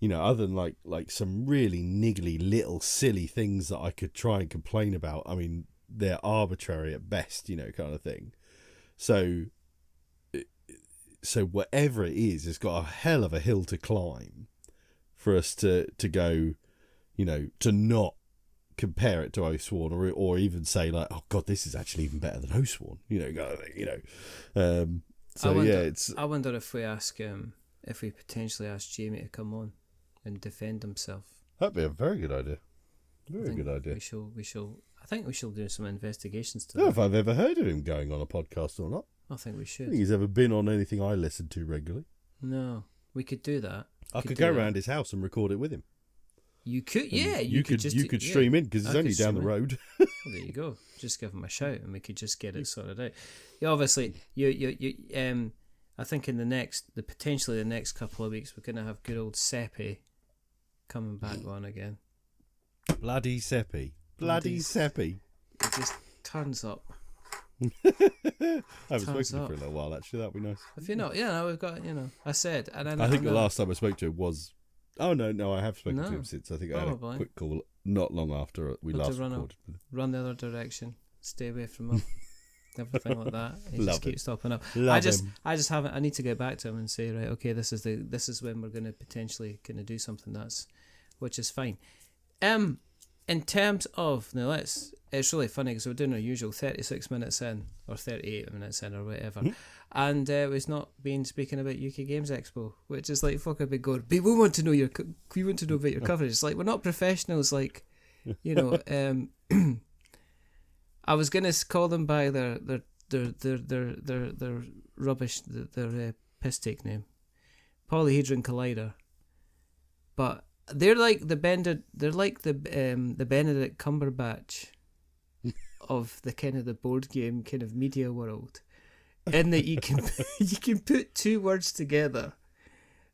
Speaker 3: other than like some really niggly little silly things that I could try and complain about. I mean, they're arbitrary at best, kind of thing. So whatever it is, it's got a hell of a hill to climb for us to go, to not compare it to Oathsworn, or even say like, oh god, this is actually even better than Oathsworn,
Speaker 2: I wonder if we potentially ask Jamie to come on and defend himself.
Speaker 3: That'd be a very good idea. Very good idea.
Speaker 2: We shall. I think we shall do some investigations to
Speaker 3: I don't know
Speaker 2: that.
Speaker 3: if I've ever heard of him going on a podcast or not.
Speaker 2: I think we
Speaker 3: I
Speaker 2: should.
Speaker 3: think he's ever been on anything I listen to regularly.
Speaker 2: No, we could do that.
Speaker 3: I could go around his house and record it with him.
Speaker 2: You could, yeah.
Speaker 3: You could stream in, because he's only down the road.
Speaker 2: Well, there you go. Just give him a shout, and we could just get it sorted out. Yeah, obviously, I think in potentially the next couple of weeks, we're going to have good old Seppi coming back on again.
Speaker 3: Bloody Seppi. Bloody Seppi.
Speaker 2: It just turns up.
Speaker 3: I haven't spoken to him for a little while, actually. That'd be nice.
Speaker 2: If you're not, we've got, I said. And
Speaker 3: I think the last time I spoke to him was... Oh, no, I have spoken to him since. I think I had a quick call not long after we last recorded.
Speaker 2: Run the other direction. Stay away from him. Everything like that. He just keeps stopping up. I just haven't. I need to get back to him and say, right, okay, this is when we're going to potentially kind of do something which is fine. In terms of it's really funny because we're doing our usual 36 minutes in, or 38 minutes in, or whatever, and we've not been speaking about UK Games Expo, which is like fucking big going. We want to know about your coverage. It's like we're not professionals, like I was gonna call them by their rubbish, their piss take name, Polyhedron Collider, but they're like the Benedict Cumberbatch of the kind of the board game kind of media world, in that you can put two words together,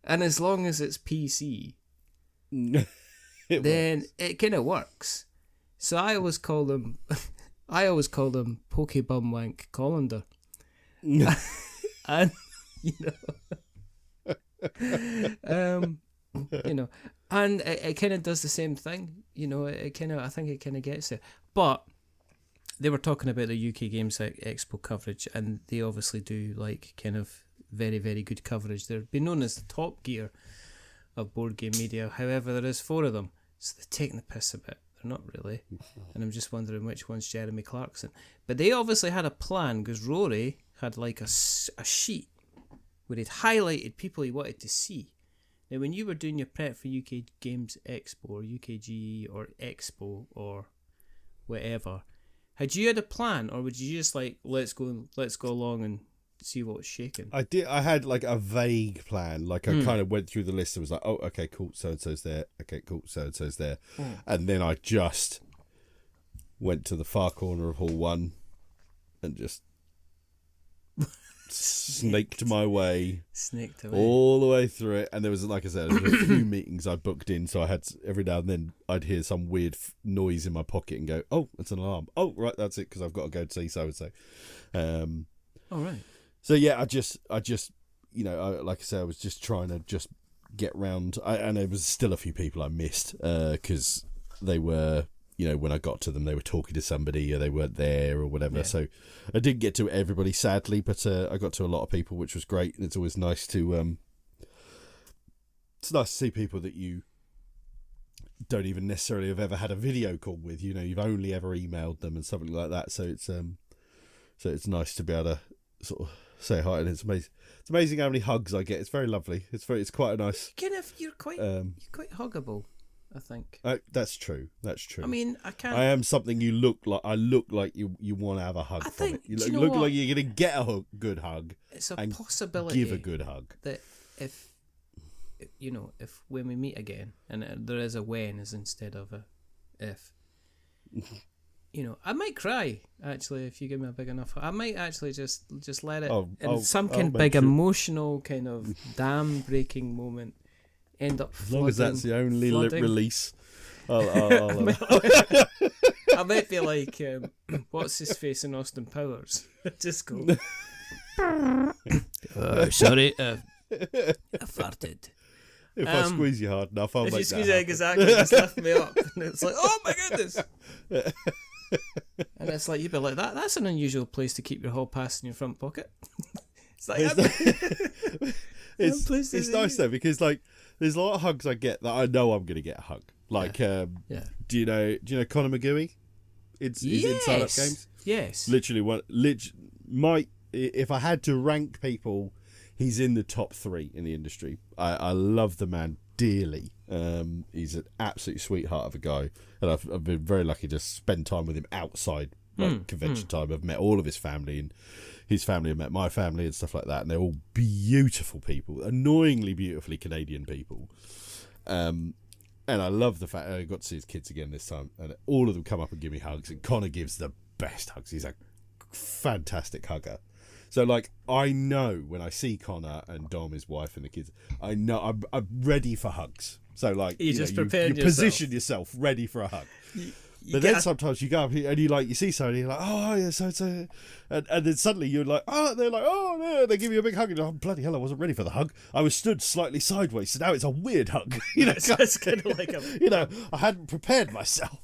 Speaker 2: and as long as it's PC, then it kind of works. So I always call them Pokebumwank Colander. And and it kind of does the same thing, I think it kind of gets there. But they were talking about the UK Games Expo coverage, and they obviously do like kind of very, very good coverage. They're been known as the Top Gear of board game media. However, there is 4 of them, so they're taking the piss a bit. They're not really, and I'm just wondering which one's Jeremy Clarkson. But they obviously had a plan, because Rory had like a sheet where he'd highlighted people he wanted to see. Now, when you were doing your prep for UK Games Expo or UKGE or Expo or whatever, had you had a plan, or would you just like let's go along and see what's shaking?
Speaker 3: I did. I had like a vague plan. Like I kind of went through the list and was like, oh, okay, cool, so and so's there. Okay, cool, so and so's there. And then I just went to the far corner of Hall 1 and just snaked my way all the way through it. And there was, like I said, there was a few meetings I booked in, so I had every now and then I'd hear some weird noise in my pocket and go, oh, it's an alarm. Oh, right, that's it, because I've got to go to see so and so.
Speaker 2: All right.
Speaker 3: So yeah, I just like I said, I was just trying to just get round. And there was still a few people I missed because they were, when I got to them, they were talking to somebody or they weren't there or whatever. Yeah. So I didn't get to everybody, sadly, but I got to a lot of people, which was great. And it's always nice to see people that you don't even necessarily have ever had a video call with. You've only ever emailed them and something like that. So it's nice to be able to sort of say hi, and it's amazing. It's amazing how many hugs I get. It's very lovely. It's quite a nice.
Speaker 2: You're quite huggable, I think.
Speaker 3: That's true. I
Speaker 2: mean,
Speaker 3: I am something you look like. I look like you want to have a hug from it. You look like you're going to get a good hug.
Speaker 2: It's a possibility.
Speaker 3: Give a good hug.
Speaker 2: That if when we meet again, and there is a when is instead of a if. I might cry, actually, if you give me a big enough. I might actually just let it, some kind of big emotional kind of dam-breaking moment end up flooding.
Speaker 3: As long as that's the only lip release.
Speaker 2: I might be like, what's his face in Austin Powers? Just go, sorry, I farted.
Speaker 3: If I squeeze you hard enough, I'll make that happen. If you squeeze it,
Speaker 2: exactly, just lift me up. And it's like, oh my goodness. And it's like, you'd be like, that's an unusual place to keep your hall pass in your front pocket. It's like,
Speaker 3: it's nice though, because like there's a lot of hugs I get that I know I'm going to get a hug. Like, do you know Conor McGooey? It's Inside Up Games.
Speaker 2: Yes.
Speaker 3: If I had to rank people, he's in the top 3 in the industry. I love the man dearly. He's an absolute sweetheart of a guy, and I've been very lucky to spend time with him outside convention time. I've met all of his family, and his family have met my family and stuff like that, and they're all beautiful people, annoyingly beautifully Canadian people. And I love the fact I got to see his kids again this time, and all of them come up and give me hugs, and Connor gives the best hugs. He's a fantastic hugger. So, like, I know when I see Connor and Dom, his wife, and the kids, I know I'm ready for hugs. So, like, you position yourself ready for a hug. But then sometimes you go up and you see someone, and you're like, oh yeah, so, and then suddenly you're like, oh, they're like, oh no, they give you a big hug, and you're like, oh, bloody hell, I wasn't ready for the hug. I was stood slightly sideways, so now it's a weird hug.
Speaker 2: It's kind of like
Speaker 3: I hadn't prepared myself.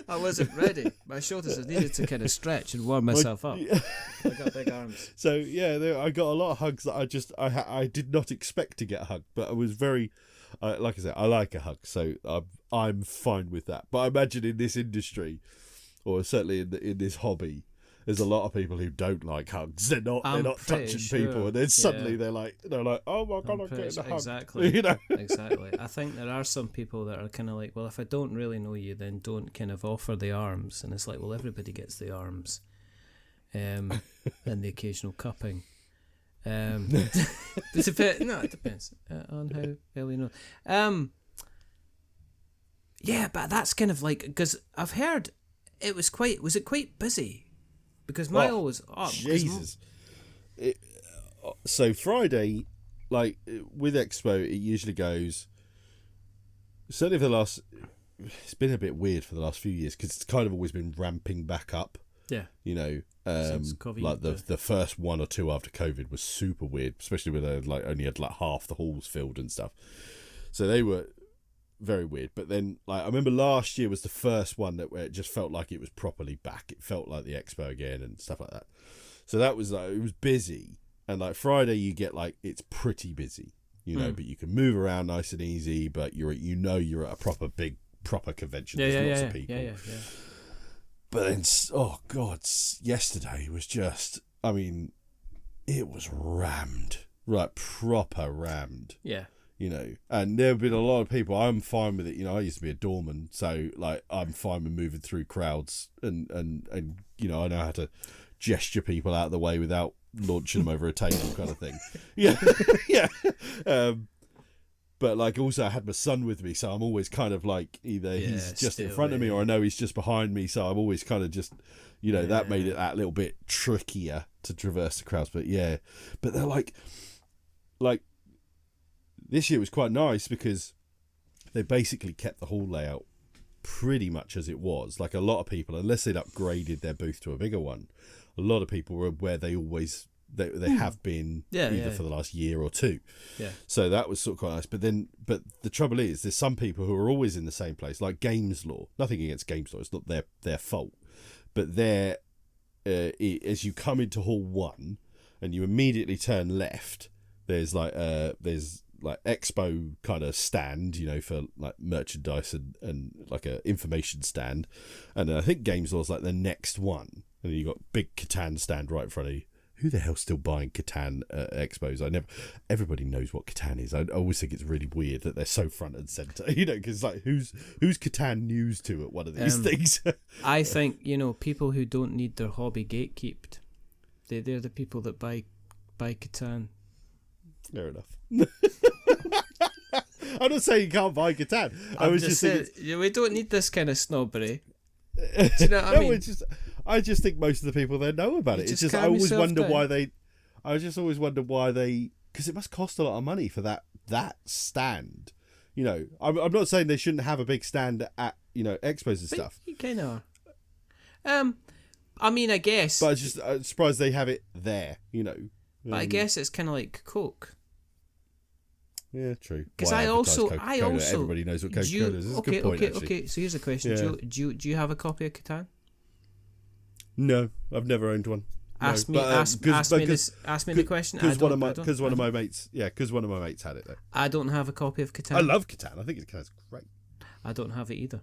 Speaker 2: I wasn't ready. My shoulders needed to kind of stretch and warm myself up. I got big arms.
Speaker 3: So yeah, I got a lot of hugs that I did not expect to get a hug, but I was very. Like I said, I like a hug, so I'm fine with that. But I imagine in this industry, or certainly in this hobby, there's a lot of people who don't like hugs. They're not touching people, and then suddenly they're like, oh my god, I'm getting a hug.
Speaker 2: Exactly, exactly. I think there are some people that are kind of like, well, if I don't really know you, then don't kind of offer the arms. And it's like, well, everybody gets the arms, and the occasional cupping. It depends on how well you know. Yeah, but that's kind of like, because I've heard was it quite busy? Because Mile was up.
Speaker 3: Jesus. So Friday, like with Expo, it usually goes. Certainly for the last, it's been a bit weird for the last few years because it's kind of always been ramping back up.
Speaker 2: Yeah.
Speaker 3: COVID, like the first 1 or 2 after COVID was super weird, especially when they only had like half the halls filled and stuff. So they were very weird. But then, like, I remember last year was the first one where it just felt like it was properly back. It felt like the Expo again and stuff like that. So that was like, it was busy. And like Friday, you get like, it's pretty busy, but you can move around nice and easy. But you're at a proper convention. There's lots of people.
Speaker 2: Yeah.
Speaker 3: But then, oh God, yesterday was just, I mean, it was rammed, like proper rammed.
Speaker 2: Yeah.
Speaker 3: And there have been a lot of people, I'm fine with it. I used to be a doorman, so like I'm fine with moving through crowds and I know how to gesture people out of the way without launching them over a table kind of thing. Yeah. Yeah. But like also I had my son with me, so I'm always kind of like either he's just in front of me or I know he's just behind me, so I'm always kind of just that made it that little bit trickier to traverse the crowds. But yeah, but they're like this year was quite nice because they basically kept the hall layout pretty much as it was. Like a lot of people, unless they'd upgraded their booth to a bigger one, a lot of people were where they always they have been for the last year or two.
Speaker 2: Yeah.
Speaker 3: So that was sort of quite nice. But the trouble is, there's some people who are always in the same place, like Games Law. Nothing against Games Law; it's not their fault. But they're as you come into Hall 1 and you immediately turn left, there's like there's like expo kind of stand, for like merchandise and like a information stand, and I think Games Law's like the next one, and then you got big Catan stand right in front of you. Who the hell's still buying Catan at expos? Everybody knows what Catan is. I always think it's really weird that they're so front and center, because like who's Catan news to at one of these things?
Speaker 2: I think people who don't need their hobby gatekeeped, they're the people that buy Catan.
Speaker 3: Fair enough. I'm not saying you can't buy Catan. I was just saying
Speaker 2: we don't need this kind of snobbery. Do you know what I mean?
Speaker 3: I just think most of the people there know about it. It's just I always wonder why they. I just always wonder why they, because it must cost a lot of money for that stand. I'm not saying they shouldn't have a big stand at expos and stuff.
Speaker 2: You kind of are. I mean, I guess.
Speaker 3: But I'm surprised they have it there.
Speaker 2: But I guess it's kind of like Coke.
Speaker 3: Yeah, true.
Speaker 2: Because I also
Speaker 3: everybody knows what Coca-Cola is. It's a good point,
Speaker 2: okay. So here's a question: do you have a copy of Catan?
Speaker 3: No, I've never owned one.
Speaker 2: Ask me the question.
Speaker 3: Because one of my mates had it though.
Speaker 2: I don't have a copy of Catan.
Speaker 3: I love Catan. I think Catan's great.
Speaker 2: I don't have it either.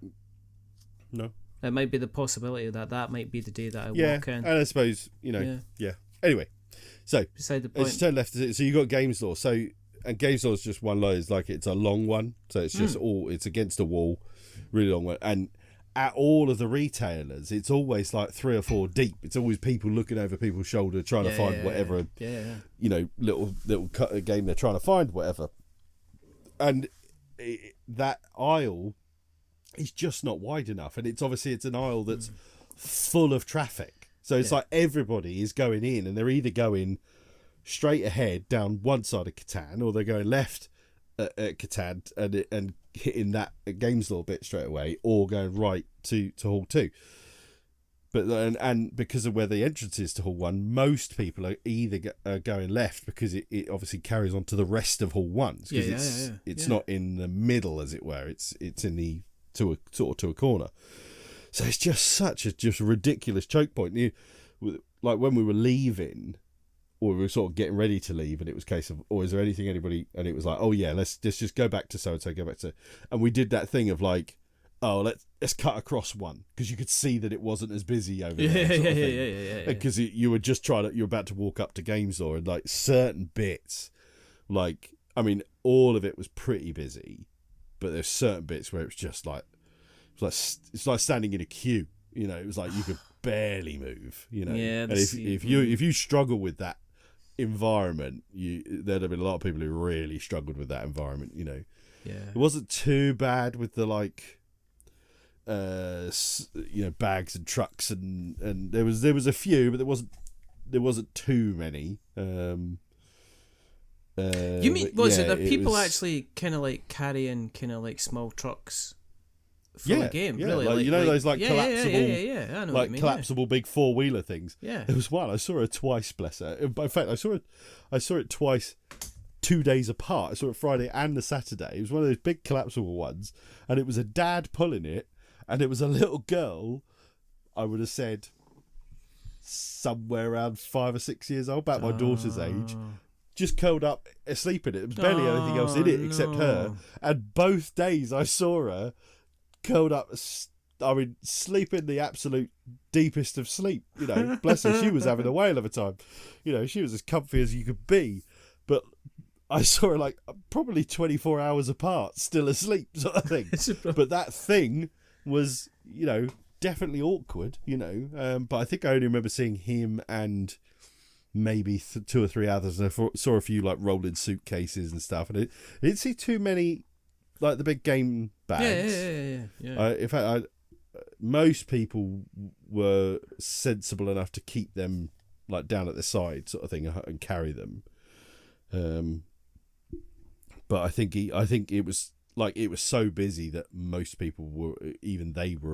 Speaker 3: No.
Speaker 2: It might be the possibility that might be the day that I walk in.
Speaker 3: And I suppose yeah. Anyway, so
Speaker 2: beside the point.
Speaker 3: It's turn left. So you got Games Law. And Games Law is just one line. It's like it's a long one. So it's just it's against a wall, really long one. And at all of the retailers, it's always like 3 or 4 deep. It's always people looking over people's shoulder trying to find whatever, little game they're trying to find, whatever. And that aisle is just not wide enough. And it's an aisle that's full of traffic. So it's like everybody is going in, and they're either going straight ahead down one side of Catan, or they're going left at Catan and hitting that Games Law bit straight away, or going right to Hall 2. But and because of where the entrance is to Hall 1, most people are either going left, because it obviously carries on to the rest of Hall 1, because it's not in the middle, as it were. It's in the to a corner. So it's just such a ridiculous choke point. Like when we were leaving, or we were sort of getting ready to leave, and it was a case of, is there anything anybody, and it was like, let's just go back to so-and-so, and we did that thing of like, let's cut across one, because you could see that it wasn't as busy over there. Yeah. Because you were just you're about to walk up to Games Law, and like certain bits, like, I mean, all of it was pretty busy, but there's certain bits where it was just like, it's like standing in a queue. It was like you could barely move.
Speaker 2: Yeah.
Speaker 3: And if you struggle with that environment, there'd have been a lot of people who really struggled with that environment.
Speaker 2: Yeah.
Speaker 3: It wasn't too bad with the like, bags and trucks, and there was a few, but there wasn't too many.
Speaker 2: You mean there people actually kind of like carrying kind of like small trucks? Full of game, really.
Speaker 3: Like, those like collapsible,
Speaker 2: I know what you mean,
Speaker 3: collapsible big 4-wheeler things.
Speaker 2: Yeah,
Speaker 3: there was one I saw it twice. Bless her. In fact, I saw it twice, 2 days apart. I saw it Friday and the Saturday. It was one of those big collapsible ones, and it was a dad pulling it, and it was a little girl. I would have said somewhere around 5 or 6 years old, about my daughter's age. Just curled up asleep in it. There was barely anything else in it except her. And both days I saw her curled up, sleeping the absolute deepest of sleep. Bless her, she was having a whale of a time. She was as comfy as you could be. But I saw her like probably 24 hours apart, still asleep, sort of thing. But that thing was, definitely awkward, But I think I only remember seeing him and maybe 2 or 3 others. And I saw a few like rolling suitcases and stuff. And I didn't see too many like the big game bags.
Speaker 2: Yeah.
Speaker 3: In fact, most people were sensible enough to keep them like down at the side, sort of thing, and carry them. But I think it was so busy that most people were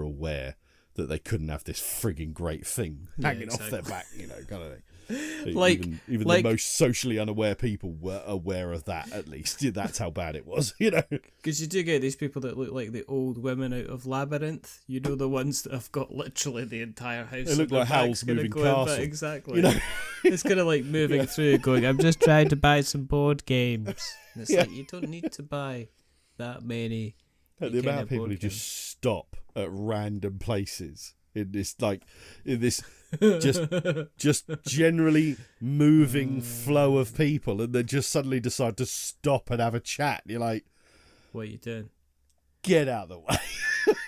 Speaker 3: aware that they couldn't have this frigging great thing hanging off their back, kind of thing. even the most socially unaware people were aware of that. At least that's how bad it was,
Speaker 2: Because you do get these people that look like the old women out of Labyrinth. The ones that have got literally the entire house.
Speaker 3: They look like Howl's Moving Castle.
Speaker 2: Exactly. It's kind of like moving through, going, "I'm just trying to buy some board games." And it's like, you don't need to buy that many.
Speaker 3: The amount of people who just stop at random places in this just generally moving flow of people, and then just suddenly decide to stop and have a chat. You're like,
Speaker 2: what are you doing?
Speaker 3: Get out of the way.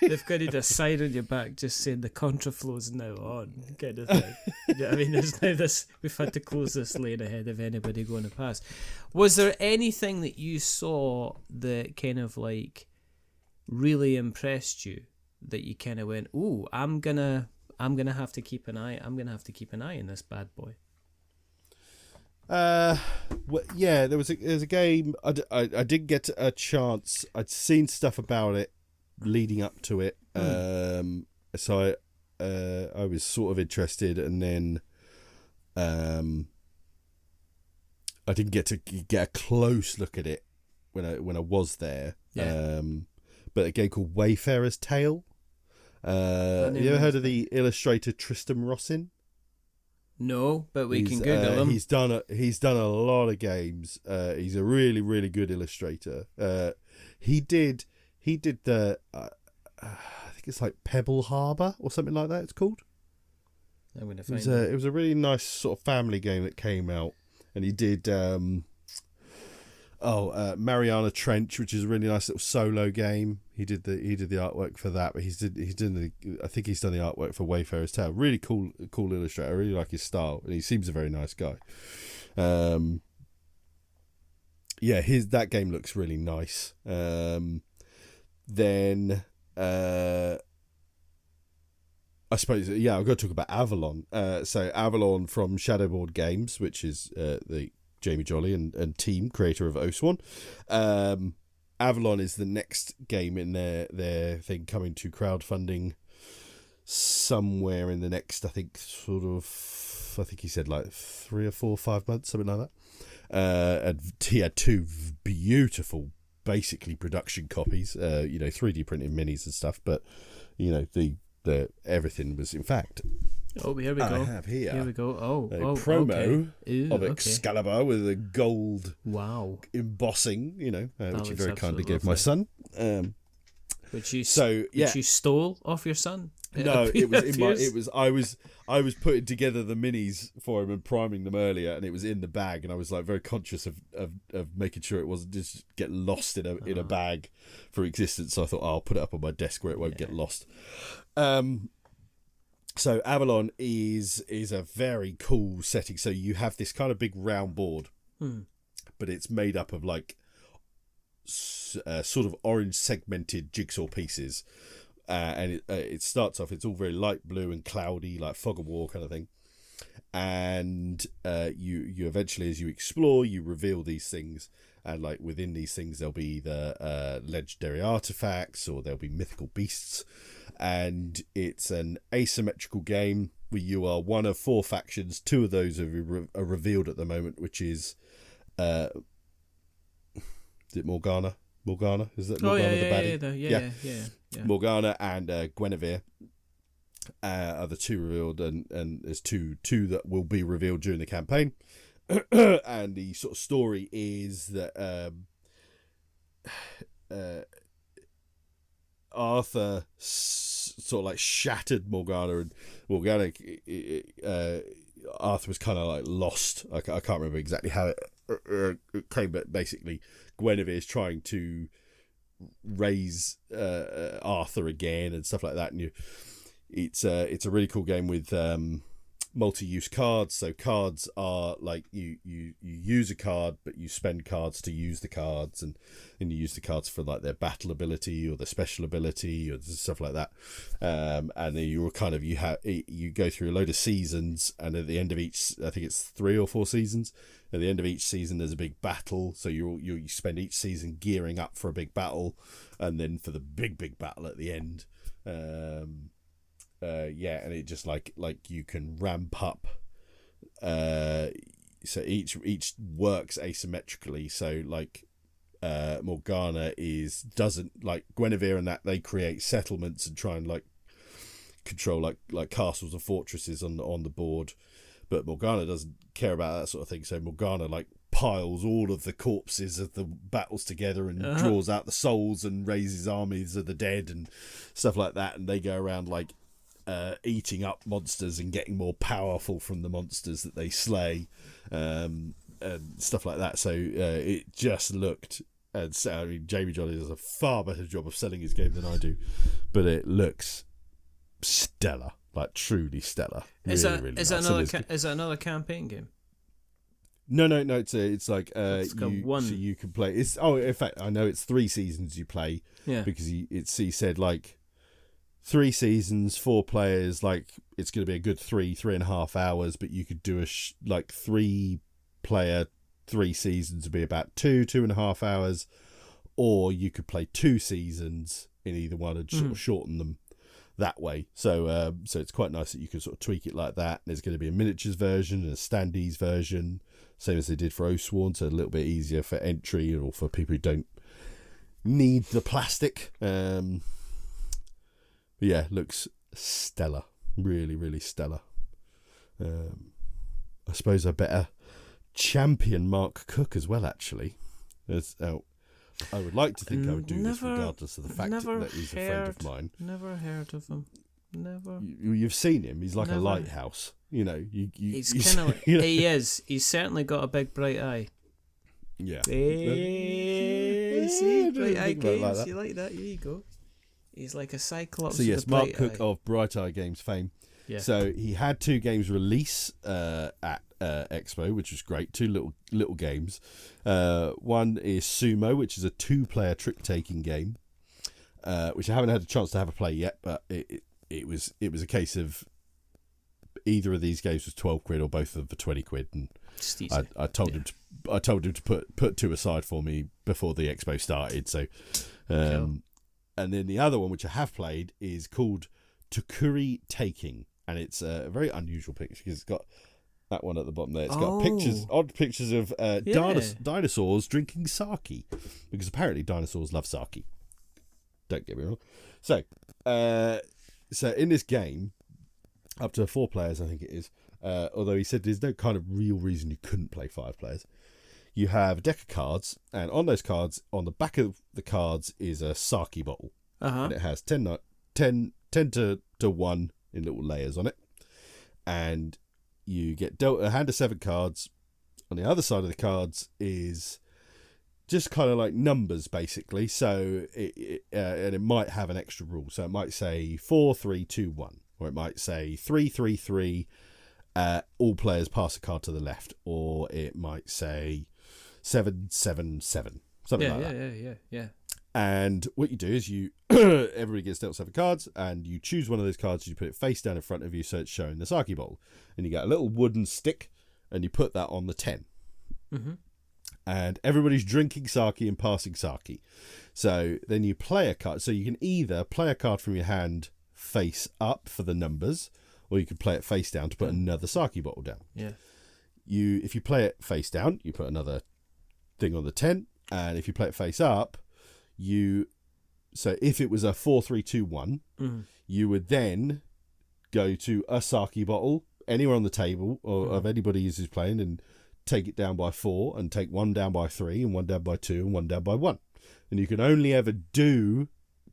Speaker 2: They've got a sign on your back just saying the contraflow's now on, kind of thing. You know what I mean? There's now this, we've had to close this lane ahead of anybody going to pass. Was there anything that you saw that kind of like really impressed you, that you kind of went, "Ooh, I'm gonna have to keep an eye. I'm gonna have to keep an eye on this bad boy"?
Speaker 3: Yeah, there was a game. I didn't get a chance. I'd seen stuff about it leading up to it, so I was sort of interested, and then I didn't get to get a close look at it when I was there.
Speaker 2: Yeah.
Speaker 3: But a game called Wayfarer's Tale. Have you ever heard of the illustrator Tristram Rossin?
Speaker 2: No, but we can Google him.
Speaker 3: He's done a lot of games. He's a really, really good illustrator. He did the I think it's like Pebble Harbour or something like that. It's called.
Speaker 2: I'm gonna find
Speaker 3: it was a really nice sort of family game that came out, and he did Mariana Trench, which is a really nice little solo game. He did the artwork for that, but I think he's done the artwork for Wayfarer's Tale. Really cool illustrator. I really like his style, and he seems a very nice guy. That game looks really nice. Then I suppose, I've got to talk about Avalon. So Avalon from Shadowboard Games, which is the Jamie Jolly and team, creator of Oswan. Avalon is the next game in their thing, coming to crowdfunding somewhere in the next, I think he said like 3 or 4 or 5 months, something like that. And he had 2 beautiful, basically production copies, 3D printed minis and stuff, but the everything was, in fact.
Speaker 2: Oh, here we go.
Speaker 3: I have here.
Speaker 2: Here we go.
Speaker 3: A promo of
Speaker 2: okay.
Speaker 3: Excalibur with a gold embossing, which he very kindly gave my son.
Speaker 2: Which you stole off your son?
Speaker 3: No, I was putting together the minis for him and priming them earlier, and it was in the bag, and I was like very conscious of making sure it wasn't just get lost in a bag for existence. So I thought, I'll put it up on my desk where it won't get lost. So Avalon is a very cool setting. So you have this kind of big round board, but it's made up of like sort of orange segmented jigsaw pieces, and it starts off. It's all very light blue and cloudy, like fog of war kind of thing. And you eventually, as you explore, you reveal these things, and like within these things there'll be the legendary artifacts, or there'll be mythical beasts. And it's an asymmetrical game where you are one of 4 factions. 2 of those are revealed at the moment, which is it Morgana? Is that Morgana the baddie? Yeah. Morgana and Guinevere are the 2 revealed, and there's two that will be revealed during the campaign. And the sort of story is that Arthur sort of like shattered Morgana, and Morgana, Arthur was kind of like lost. I can't remember exactly how it came, but basically Guinevere is trying to raise Arthur again and stuff like that. And it's a really cool game with multi-use cards. So cards are like you use a card, but you spend cards to use the cards, and you use the cards for like their battle ability or their special ability or stuff like that. And then you go through a load of seasons, and at the end of each, I think it's 3 or 4 seasons. At the end of each season, there's a big battle. So you spend each season gearing up for a big battle, and then for the big battle at the end. And it just like you can ramp up so each works asymmetrically. So like Morgana doesn't like Guinevere, and that they create settlements and try and like control like castles and fortresses on the board, but Morgana doesn't care about that sort of thing. So Morgana like piles all of the corpses of the battles together and draws out the souls and raises armies of the dead and stuff like that, and they go around like eating up monsters and getting more powerful from the monsters that they slay, and stuff like that. So it just looked, and so, I mean, Jamie Jolly does a far better job of selling his game than I do, but it looks stellar, like truly stellar.
Speaker 2: Is
Speaker 3: really,
Speaker 2: that another campaign game?
Speaker 3: No. It's like
Speaker 2: one.
Speaker 3: So you can play. In fact, I know it's 3 seasons you play.
Speaker 2: Yeah.
Speaker 3: Because he said like 3 seasons, 4 players. Like it's going to be a good 3.5 hours. But you could do a 3-player 3 seasons would be about 2.5 hours, or you could play 2 seasons in either one and sort of shorten them that way. So it's quite nice that you can sort of tweak it like that. There's going to be a miniatures version and a standees version, same as they did for Oathsworn, so a little bit easier for entry or for people who don't need the plastic. But yeah, looks stellar, really, really stellar. I suppose I better champion Mark Cooke as well, actually. I would like to think I would do this regardless of the fact that he's a friend of mine.
Speaker 2: Never heard of him. Never.
Speaker 3: You've seen him. He's like a lighthouse. You know.
Speaker 2: He's kind of like, he is. He's certainly got a big bright eye.
Speaker 3: Yeah.
Speaker 2: Hey, see, bright eye games. Like you like that? Here you go. He's like a cyclops.
Speaker 3: So yes,
Speaker 2: with a
Speaker 3: Mark
Speaker 2: bright
Speaker 3: Cooke
Speaker 2: eye.
Speaker 3: of Bright Eye Games fame.
Speaker 2: Yeah.
Speaker 3: So he had 2 games release at Expo, which was great. 2 little games. One is Sumo, which is a 2-player trick-taking game, which I haven't had a chance to have a play yet, but it was a case of either of these games was 12 quid or both of them for 20 quid, and I told him to put 2 aside for me before the Expo started. So,
Speaker 2: Cool.
Speaker 3: And then the other one, which I have played, is called Takuri Taking, and it's a very unusual picture because it's got that one at the bottom there. It's got odd pictures of dinosaurs drinking sake, because apparently dinosaurs love sake. Don't get me wrong. So in this game, up to 4 players, I think it is. Although he said there's no kind of real reason you couldn't play 5 players. You have a deck of cards, and on those cards, on the back of the cards is a sake bottle, and it has 10 to 1 in little layers on it, and you get dealt a hand of 7 cards. On the other side of the cards is just kind of like numbers, basically. So and it might have an extra rule. So it might say 4, 3, 2, 1, or it might say 3, 3, 3. All players pass a card to the left, or it might say 7, 7, 7, something like that.
Speaker 2: Yeah.
Speaker 3: And what you do is everybody gets dealt 7 cards, and you choose one of those cards, you put it face down in front of you so it's showing the sake bowl, and you get a little wooden stick and you put that on the 10. And everybody's drinking sake and passing sake. So then you play a card. So you can either play a card from your hand face up for the numbers, or you could play it face down to put another sake bottle down.
Speaker 2: Yeah.
Speaker 3: If you play it face down, you put another thing on the 10, and if you play it face up, so if it was a 4, 3, 2, 1, you would then go to a sake bottle anywhere on the table or of anybody who's playing, and take it down by 4, and take 1 down by 3, and 1 down by 2, and 1 down by 1. And you can only ever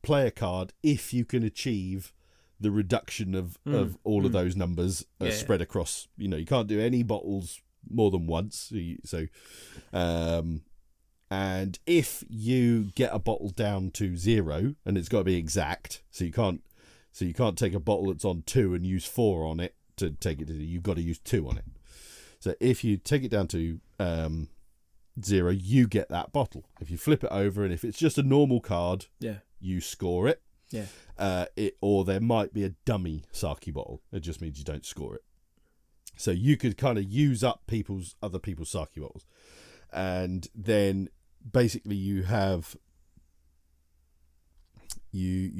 Speaker 3: play a card if you can achieve the reduction of all of those numbers spread across. You can't do any bottles more than once. And if you get a bottle down to 0, and it's got to be exact, so you can't take a bottle that's on 2 and use 4 on it to take it to. You've got to use 2 on it. So if you take it down to 0, you get that bottle. If you flip it over, and if it's just a normal card, you score it. Yeah. Or there might be a dummy sake bottle. It just means you don't score it. So you could kind of use up other people's sake bottles, and then basically you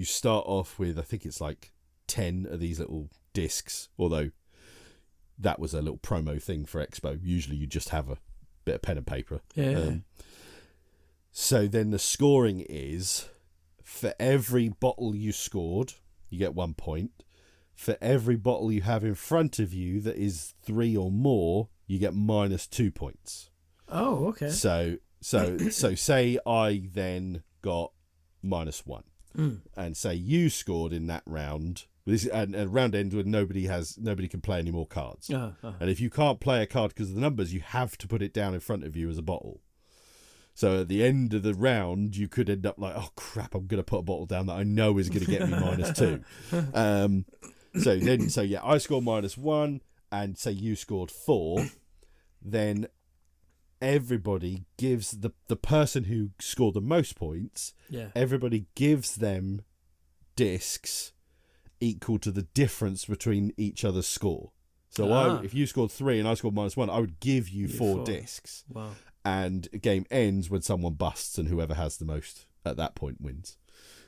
Speaker 3: start off with, I think it's like 10 of these little discs. Although that was a little promo thing for Expo. Usually you just have a bit of pen and paper. So then the scoring is, for every bottle you scored, you get 1 point. For every bottle you have in front of you that is 3 or more, you get -2 points.
Speaker 2: Oh, okay.
Speaker 3: So say I then got -1, and say you scored in that round. And a round ends when nobody can play any more cards. And if you can't play a card because of the numbers, you have to put it down in front of you as a bottle. So at the end of the round, you could end up like, oh crap, I'm going to put a bottle down that I know is going to get me -2. So I scored -1, and say you scored 4, then everybody gives the person who scored the most points, everybody gives them discs equal to the difference between each other's score. So if you scored 3 and I scored -1, I would give you 4 discs.
Speaker 2: Wow.
Speaker 3: And a game ends when someone busts, and whoever has the most at that point wins.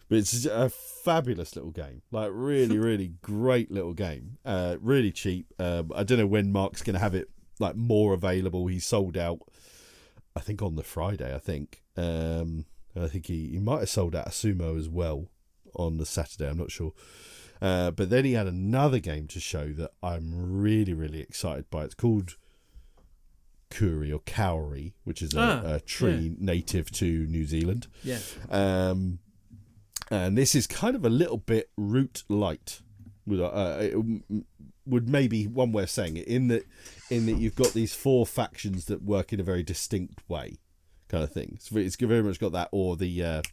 Speaker 3: But it's a fabulous little game. Like, really, really great little game. Really cheap. I don't know when Mark's going to have it like more available. He sold out, I think, on the Friday, I think. I think he might have sold out a Sumo as well on the Saturday. I'm not sure. But then he had another game to show that I'm really, really excited by. It's called Kuri or Kauri, which is a tree native to New Zealand.
Speaker 2: Yeah.
Speaker 3: And this is kind of a little bit root light. It would maybe one way of saying it, in that you've got these 4 factions that work in a very distinct way, kind of thing. It's very much got that, or the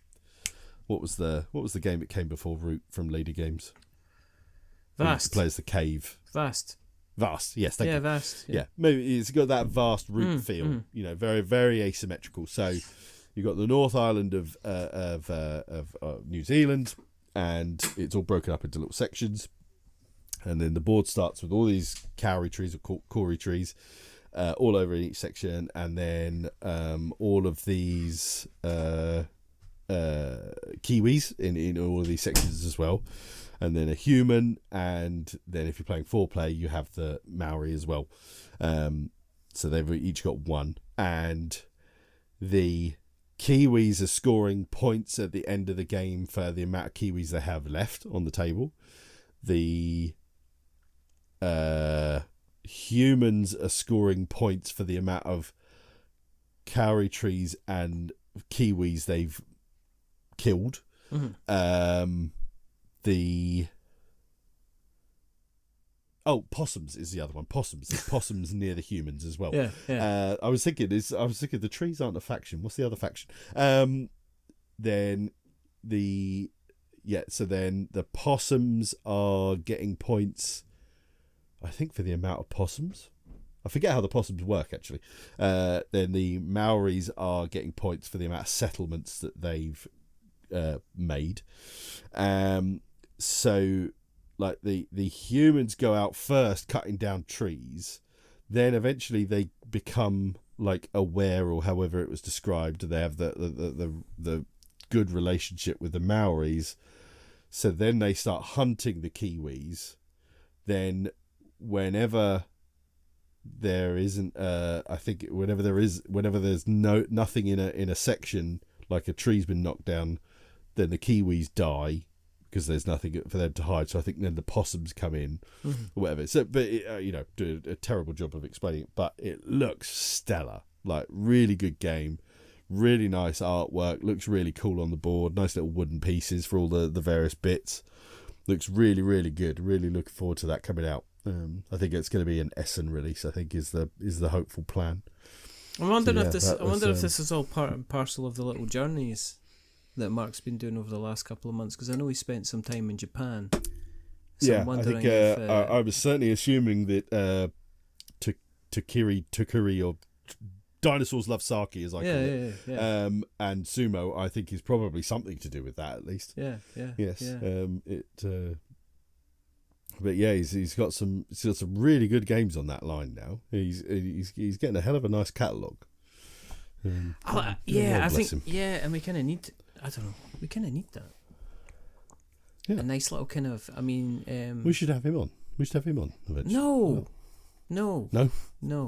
Speaker 3: what was the game that came before Root from Lady Games?
Speaker 2: Vast.
Speaker 3: Plays the cave.
Speaker 2: Vast.
Speaker 3: Yes, thank you.
Speaker 2: Vast.
Speaker 3: Yeah, maybe it's got that vast root feel. You know, very, very asymmetrical. So you've got the North Island of New Zealand, and it's all broken up into little sections. And then the board starts with all these kauri trees or kori trees, all over in each section, and then all of these kiwis in all of these sections as well. And then a human, and then if you're playing 4-player, you have the Maori as well. So they've each got 1, and the Kiwis are scoring points at the end of the game for the amount of Kiwis they have left on the table. The humans are scoring points for the amount of kauri trees and Kiwis they've killed. Possums is the other one. Possums near the humans as well.
Speaker 2: Yeah.
Speaker 3: I was thinking the trees aren't a faction. What's the other faction? Then the possums are getting points, I think, for the amount of possums. I forget how the possums work, actually. Then the Maoris are getting points for the amount of settlements that they've made. So like the humans go out first cutting down trees, then eventually they become like aware, or however it was described, they have the good relationship with the Maoris, so then they start hunting the Kiwis. Then whenever there isn't whenever there's nothing in a section, like a tree's been knocked down, then the Kiwis die because there's nothing for them to hide. So I think then the possums come in, or whatever. So, but do a terrible job of explaining it. But it looks stellar, like really good game, really nice artwork. Looks really cool on the board. Nice little wooden pieces for all the various bits. Looks really, really good. Really looking forward to that coming out. I think it's going to be an Essen release, I think is the hopeful plan.
Speaker 2: I wonder if this is all part and parcel of the little journeys that Mark's been doing over the last couple of months, because I know he spent some time in Japan. So
Speaker 3: yeah, I think I was certainly assuming that Takuri or Dinosaurs Love Sake, as I call it, and Sumo, I think is probably something to do with that, at least. Yes. But yeah, he's got some really good games on that line now. He's getting a hell of a nice catalogue.
Speaker 2: I think him. And we kind of need. I don't know. We kind of need that. Yeah. A nice little kind of. I mean,
Speaker 3: we should have him on. We should have him on eventually.
Speaker 2: No. No.
Speaker 3: No?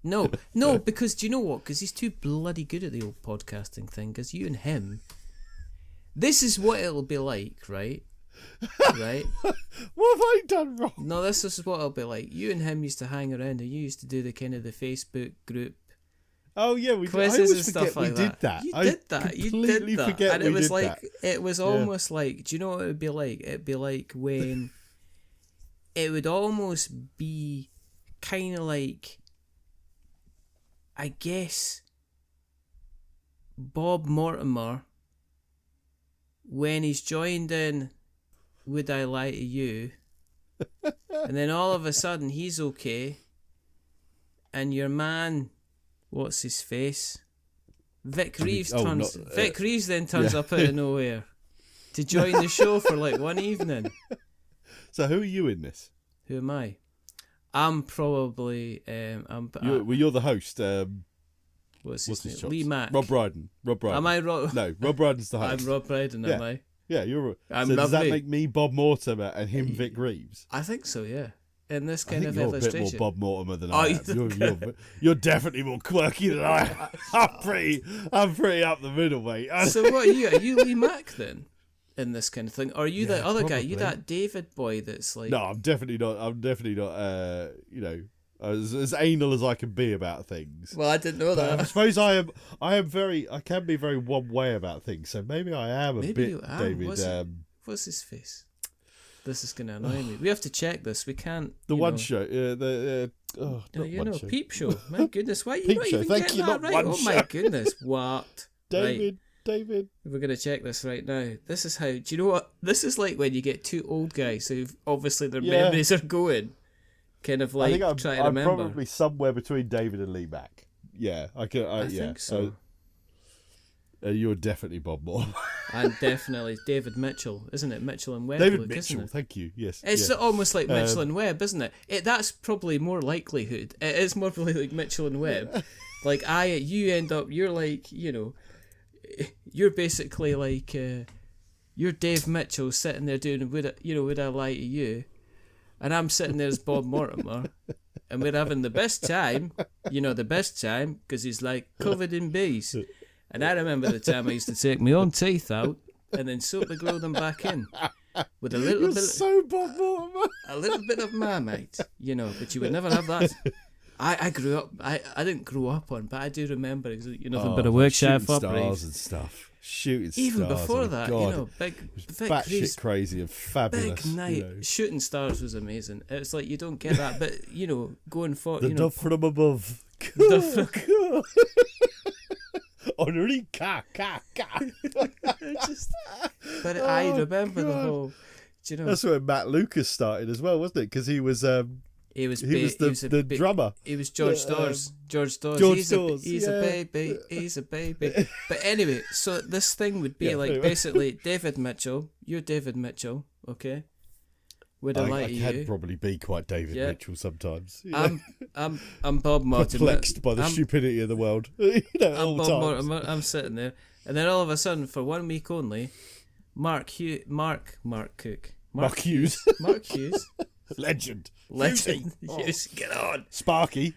Speaker 2: No, because do you know what? Because he's too bloody good at the old podcasting thing. Because you and him, this is what it'll be like, right? Right?
Speaker 3: What have I done wrong?
Speaker 2: No, this is what it'll be like. You and him used to hang around, and you used to do the kind of the Facebook group
Speaker 3: Oh yeah, we
Speaker 2: quizzes
Speaker 3: did. I always
Speaker 2: and stuff
Speaker 3: forget
Speaker 2: like
Speaker 3: we did that.
Speaker 2: You
Speaker 3: I
Speaker 2: did that. You
Speaker 3: completely
Speaker 2: did that.
Speaker 3: forget
Speaker 2: And
Speaker 3: we
Speaker 2: it was
Speaker 3: did
Speaker 2: like
Speaker 3: that.
Speaker 2: it was almost like. Do you know what it would be like? It'd be like when it would almost be kind of like, I guess, Bob Mortimer when he's joined in Would I Lie to You, and then all of a sudden he's okay, and your man, what's his face, Vic Reeves Vic Reeves then turns up out of nowhere to join the show for like one evening.
Speaker 3: So who are you in this?
Speaker 2: Who am I? I'm probably
Speaker 3: you're the host.
Speaker 2: What's his name?
Speaker 3: chops?
Speaker 2: Lee Mack.
Speaker 3: Rob Brydon.
Speaker 2: Am I Rob?
Speaker 3: No, Rob Brydon's the host.
Speaker 2: I'm Rob Brydon, am I?
Speaker 3: Yeah, you're.
Speaker 2: I'm
Speaker 3: so does that
Speaker 2: lovely.
Speaker 3: make me Bob Mortimer and him Vic Reeves?
Speaker 2: I think so, yeah. In this
Speaker 3: I
Speaker 2: kind
Speaker 3: think
Speaker 2: of
Speaker 3: you're
Speaker 2: illustration.
Speaker 3: a bit more Bob Mortimer than
Speaker 2: Oh,
Speaker 3: I
Speaker 2: you
Speaker 3: am.
Speaker 2: think-
Speaker 3: You're definitely more quirky than I am. I'm pretty up the middle, mate.
Speaker 2: So what are you? Are you Lee Mack then? In this kind of thing, or are you that other guy? You
Speaker 3: probably.
Speaker 2: that David boy that's like?
Speaker 3: No, I'm definitely not. As anal as I can be about things.
Speaker 2: Well, I didn't know
Speaker 3: But I
Speaker 2: that.
Speaker 3: suppose I am. I can be very one way about things. So maybe I am a
Speaker 2: Maybe
Speaker 3: bit,
Speaker 2: you am.
Speaker 3: David.
Speaker 2: What's his face? This is gonna annoy me. We have to check this. We can't.
Speaker 3: The
Speaker 2: you
Speaker 3: one
Speaker 2: know.
Speaker 3: show.
Speaker 2: No,
Speaker 3: Not
Speaker 2: you
Speaker 3: one
Speaker 2: know,
Speaker 3: show.
Speaker 2: Peep Show. My goodness, why are you
Speaker 3: Peep
Speaker 2: not
Speaker 3: Show,
Speaker 2: even
Speaker 3: thank
Speaker 2: getting
Speaker 3: you,
Speaker 2: that
Speaker 3: not
Speaker 2: right?
Speaker 3: one
Speaker 2: Oh my
Speaker 3: show.
Speaker 2: goodness, what? Right.
Speaker 3: David.
Speaker 2: We're going to check this right now. This is how... Do you know what? This is like when you get two old guys who obviously their memories are going. Kind of like
Speaker 3: I think
Speaker 2: trying to
Speaker 3: I'm
Speaker 2: remember.
Speaker 3: probably somewhere between David and Lee Mack. Yeah, I
Speaker 2: think so.
Speaker 3: You're definitely Bob Moore.
Speaker 2: And definitely David Mitchell, isn't it? Mitchell and Webb.
Speaker 3: David
Speaker 2: Luke,
Speaker 3: Mitchell,
Speaker 2: isn't it?
Speaker 3: thank you. Yes.
Speaker 2: It's
Speaker 3: yeah.
Speaker 2: almost like Mitchell and Webb, isn't it? That's probably more likelihood. It is more probably like Mitchell and Webb. Like you end up, you're like, you're basically like, you're Dave Mitchell sitting there doing Would I Lie to You, and I'm sitting there as Bob Mortimer, and we're having the best time, because he's like covered in bees. And I remember the time I used to take my own teeth out and then soapily glue them back in with a little
Speaker 3: You're
Speaker 2: bit,
Speaker 3: so Bob Mortimer.
Speaker 2: a little bit of Marmite, but you would never have that. I grew up. I didn't grow up on, but I do remember nothing but a workshop
Speaker 3: shooting
Speaker 2: operating.
Speaker 3: stars and stuff. Shooting
Speaker 2: Even
Speaker 3: stars.
Speaker 2: before
Speaker 3: oh
Speaker 2: that,
Speaker 3: God.
Speaker 2: big
Speaker 3: batshit crazy and fabulous.
Speaker 2: big night. Shooting stars was amazing. It's like you don't get that, but going for
Speaker 3: The dove from above.
Speaker 2: Dove
Speaker 3: Cool. Honorary ka.
Speaker 2: But I remember the
Speaker 3: God.
Speaker 2: whole.
Speaker 3: That's where Matt Lucas started as well, wasn't it? Because he was the drummer.
Speaker 2: He was George Storrs. George Storrs.
Speaker 3: George
Speaker 2: He's
Speaker 3: Storrs,
Speaker 2: a baby. He's a baby. But anyway, so this thing would be like
Speaker 3: anyway.
Speaker 2: basically David Mitchell. You're David Mitchell, okay? Would I lie to
Speaker 3: can
Speaker 2: you?
Speaker 3: probably be quite David
Speaker 2: Yeah.
Speaker 3: Mitchell sometimes.
Speaker 2: I'm Bob Mortimer.
Speaker 3: Perplexed by the stupidity of the world.
Speaker 2: I'm
Speaker 3: all
Speaker 2: Bob
Speaker 3: times.
Speaker 2: Mortimer. I'm sitting there, and then all of a sudden, for 1 week only, Mark Cooke.
Speaker 3: Mark Hughes.
Speaker 2: Mark Hughes.
Speaker 3: Legend.
Speaker 2: Legend.
Speaker 3: Hughesy. Oh.
Speaker 2: Yes, get on.
Speaker 3: Sparky,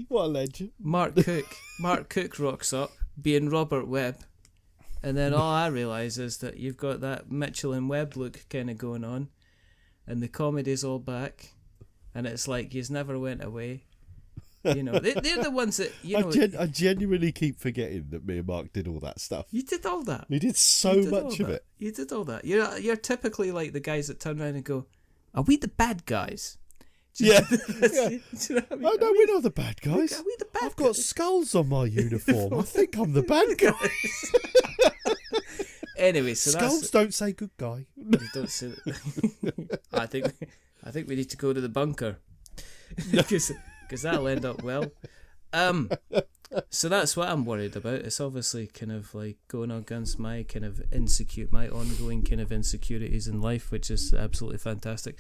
Speaker 3: what a legend.
Speaker 2: Mark Cooke rocks up, being Robert Webb, and then all I realise is that you've got that Mitchell and Webb look kind of going on, and the comedy's all back, and it's like he's never went away. They're the ones that
Speaker 3: I genuinely keep forgetting that me and Mark did all that stuff.
Speaker 2: You did all that.
Speaker 3: We did so
Speaker 2: You did all
Speaker 3: much of
Speaker 2: that.
Speaker 3: it.
Speaker 2: You did all that. You're typically like the guys that turn around and go, "Are we the bad guys?"
Speaker 3: Yeah.
Speaker 2: Do you know what I mean?
Speaker 3: Oh no, we're not the bad guys.
Speaker 2: Are we the bad
Speaker 3: I've got
Speaker 2: guys?
Speaker 3: skulls on my uniform. I think I'm the bad guy.
Speaker 2: Anyway, so
Speaker 3: Skulls don't say good guy.
Speaker 2: You don't say that. I think we need to go to the bunker because that'll end up well. So that's what I'm worried about. It's obviously kind of like going against my kind of my ongoing kind of insecurities in life, which is absolutely fantastic.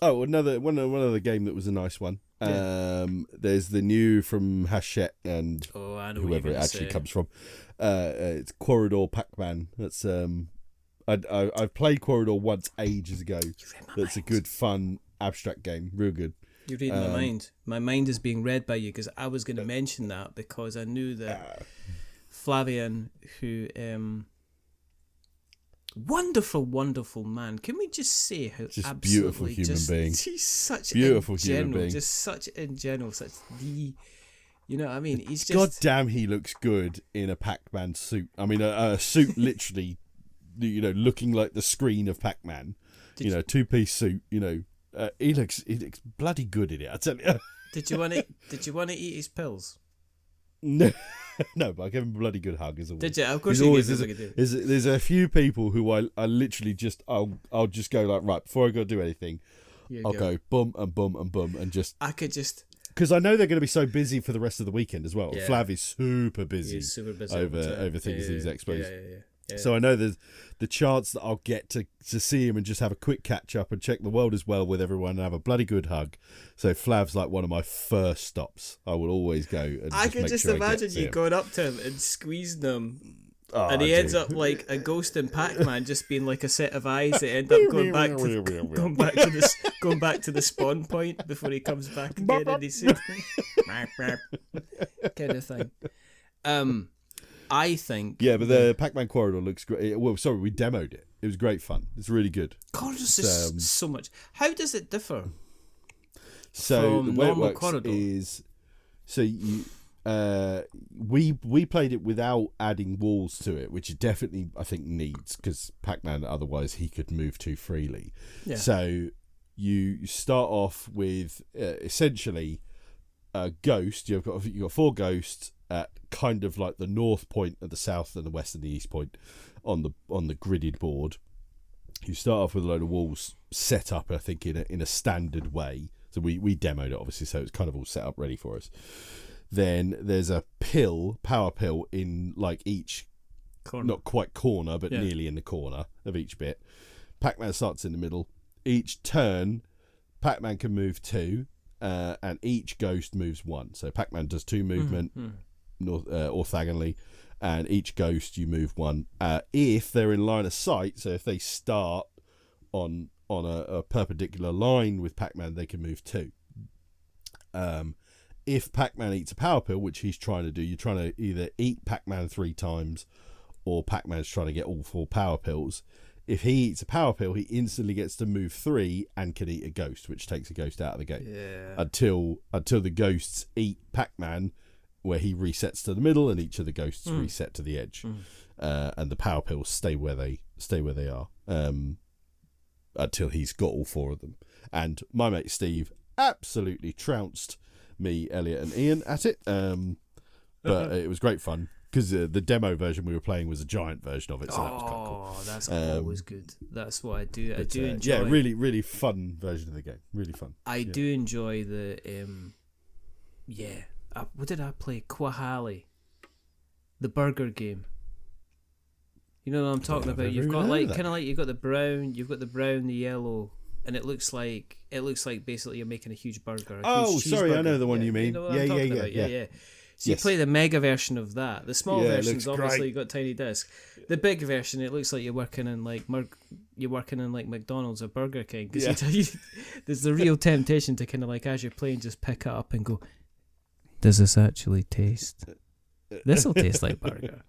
Speaker 3: Oh, one other game that was a nice one. There's the new from Hachette and
Speaker 2: I know
Speaker 3: whoever it actually comes from. It's Corridor Pac-Man. That's I've played Corridor once ages ago. That's a good, fun, abstract game. Real good.
Speaker 2: You're reading my mind. My mind is being read by you because I was going to mention that because I knew that Flavian, who wonderful, wonderful man. Can we just say how
Speaker 3: just
Speaker 2: absolutely
Speaker 3: beautiful human being?
Speaker 2: He's such
Speaker 3: beautiful
Speaker 2: in
Speaker 3: human
Speaker 2: general,
Speaker 3: being.
Speaker 2: just such in general, such the. You know what I mean? He's just.
Speaker 3: God damn, he looks good in a Pac-Man suit. I mean, a suit literally, looking like the screen of Pac-Man. Two-piece suit. He looks bloody good in it. I tell you.
Speaker 2: Did you want to eat his pills?
Speaker 3: No, no, but I gave him a bloody good hug as always.
Speaker 2: Did you? Of course, you gave him a good.
Speaker 3: There's a few people who I literally just I'll just go like, right, before I go do anything, I'll go boom and boom and boom and just.
Speaker 2: I could just.
Speaker 3: Because I know they're going to be so busy for the rest of the weekend as well.
Speaker 2: Yeah.
Speaker 3: Flav is super busy, over things these expos.
Speaker 2: Yeah.
Speaker 3: So I know there's the chance that I'll get to see him and just have a quick catch up and check the world as well with everyone and have a bloody good hug. So Flav's like one of my first stops. I will always go. And
Speaker 2: I can just imagine you going up to him and squeezing him. And he ends up like a ghost in Pac-Man, just being like a set of eyes that end up going back to the spawn point before he comes back again and he's kind of thing. I think.
Speaker 3: Yeah, but the Pac-Man corridor looks great. Well, sorry, we demoed it. It was great fun. It's really good.
Speaker 2: Corridors is so much. How does it differ?
Speaker 3: So
Speaker 2: from
Speaker 3: the way it
Speaker 2: normal
Speaker 3: works
Speaker 2: corridor?
Speaker 3: is, so you. We played it without adding walls to it, which it definitely I think needs because Pac-Man otherwise he could move too freely.
Speaker 2: Yeah.
Speaker 3: So you start off with essentially a ghost. You've got 4 ghosts at kind of like the north point of the south and the west and the east point on the gridded board. You start off with a load of walls set up, I think, in a standard way. So we demoed it obviously, so it's kind of all set up ready for us. Then there's a power pill in like each
Speaker 2: corner.
Speaker 3: Not quite corner, but nearly in the corner of each bit. Pac-Man starts in the middle. Each turn, Pac-Man can move 2, and each ghost moves 1. So Pac-Man does 2 movement orthogonally, and each ghost you move 1. If they're in line of sight, so if they start on a perpendicular line with Pac-Man, they can move 2. If Pac-Man eats a power pill, which he's trying to do, you're trying to either eat Pac-Man 3 times or Pac-Man's trying to get all 4 power pills. If he eats a power pill, he instantly gets to move 3 and can eat a ghost, which takes a ghost out of the game.
Speaker 2: Yeah.
Speaker 3: Until the ghosts eat Pac-Man, where he resets to the middle and each of the ghosts reset to the edge. And the power pills stay where they are until he's got all 4 of them. And my mate Steve absolutely trounced me, Elliot and Ian at it, but it was great fun because the demo version we were playing was a giant version of it, so that was quite cool.
Speaker 2: That's always good. That's what I do. I do enjoy.
Speaker 3: Yeah, really, really fun version of the game. Really fun.
Speaker 2: I do enjoy the what did I play? Quahali, the burger game. You know what I'm talking about? You've got like kind of like you've got the brown, the yellow. And it looks like basically you're making a huge burger.
Speaker 3: Sorry, I know the one you mean.
Speaker 2: You know what I'm talking about? Yeah. So you play the mega version of that. The small version's obviously got tiny disc. The big version, it looks like you're working in like McDonald's or Burger King. Because there's the real temptation to kind of like as you're playing, just pick it up and go, does this actually taste? This will taste like burger.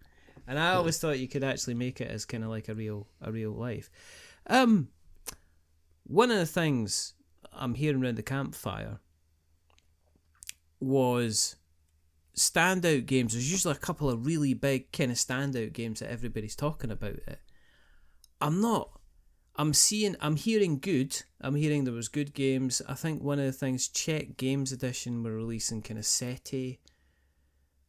Speaker 2: And I always thought you could actually make it as kind of like a real life. One of the things I'm hearing around the campfire was standout games. There's usually a couple of really big kind of standout games that everybody's talking about it. I'm hearing good. I'm hearing there was good games. I think one of the things, Czech Games Edition were releasing kind of SETI.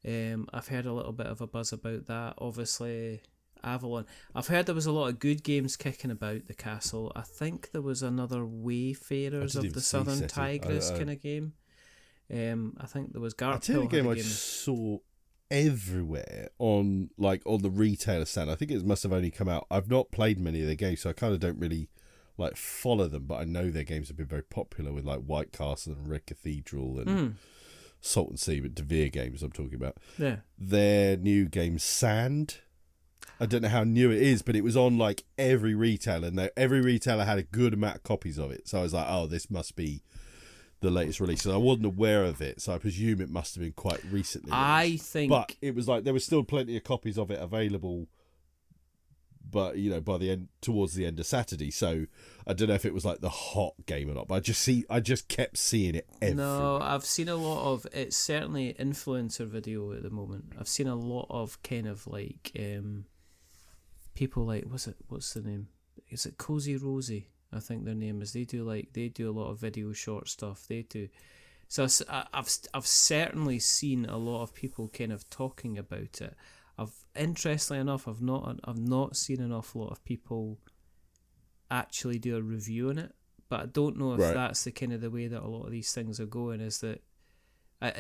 Speaker 2: I've heard a little bit of a buzz about that. Obviously, Avalon. I've heard there was a lot of good games kicking about the castle. I think there was another Wayfarers of the Southern Tigris kind of game. I think there was Garphill.
Speaker 3: I tell you a game I saw everywhere on the retailer stand. I think it must have only come out. I've not played many of their games, so I kind of don't really like follow them, but I know their games have been very popular with like White Castle and Red Cathedral and Salt and Sea, but De Vere games I'm talking about.
Speaker 2: Yeah.
Speaker 3: Their new game Sand. I don't know how new it is, but it was on like every retailer, and every retailer had a good amount of copies of it. So I was like, oh, this must be the latest release. And I wasn't aware of it, so I presume it must have been quite recently released. But it was like there was still plenty of copies of it available. But by the end, towards the end of Saturday, so I don't know if it was like the hot game or not. But I just kept seeing it everywhere.
Speaker 2: No, I've seen a lot of it's certainly influencer video at the moment. I've seen a lot of kind of like people like what's the name? Is it Cozy Rosie? I think their name is. They do a lot of video short stuff. They do. So I've certainly seen a lot of people kind of talking about it. Interestingly enough, I've not seen an awful lot of people actually do a review on it. But I don't know if that's the kind of the way that a lot of these things are going. Is that I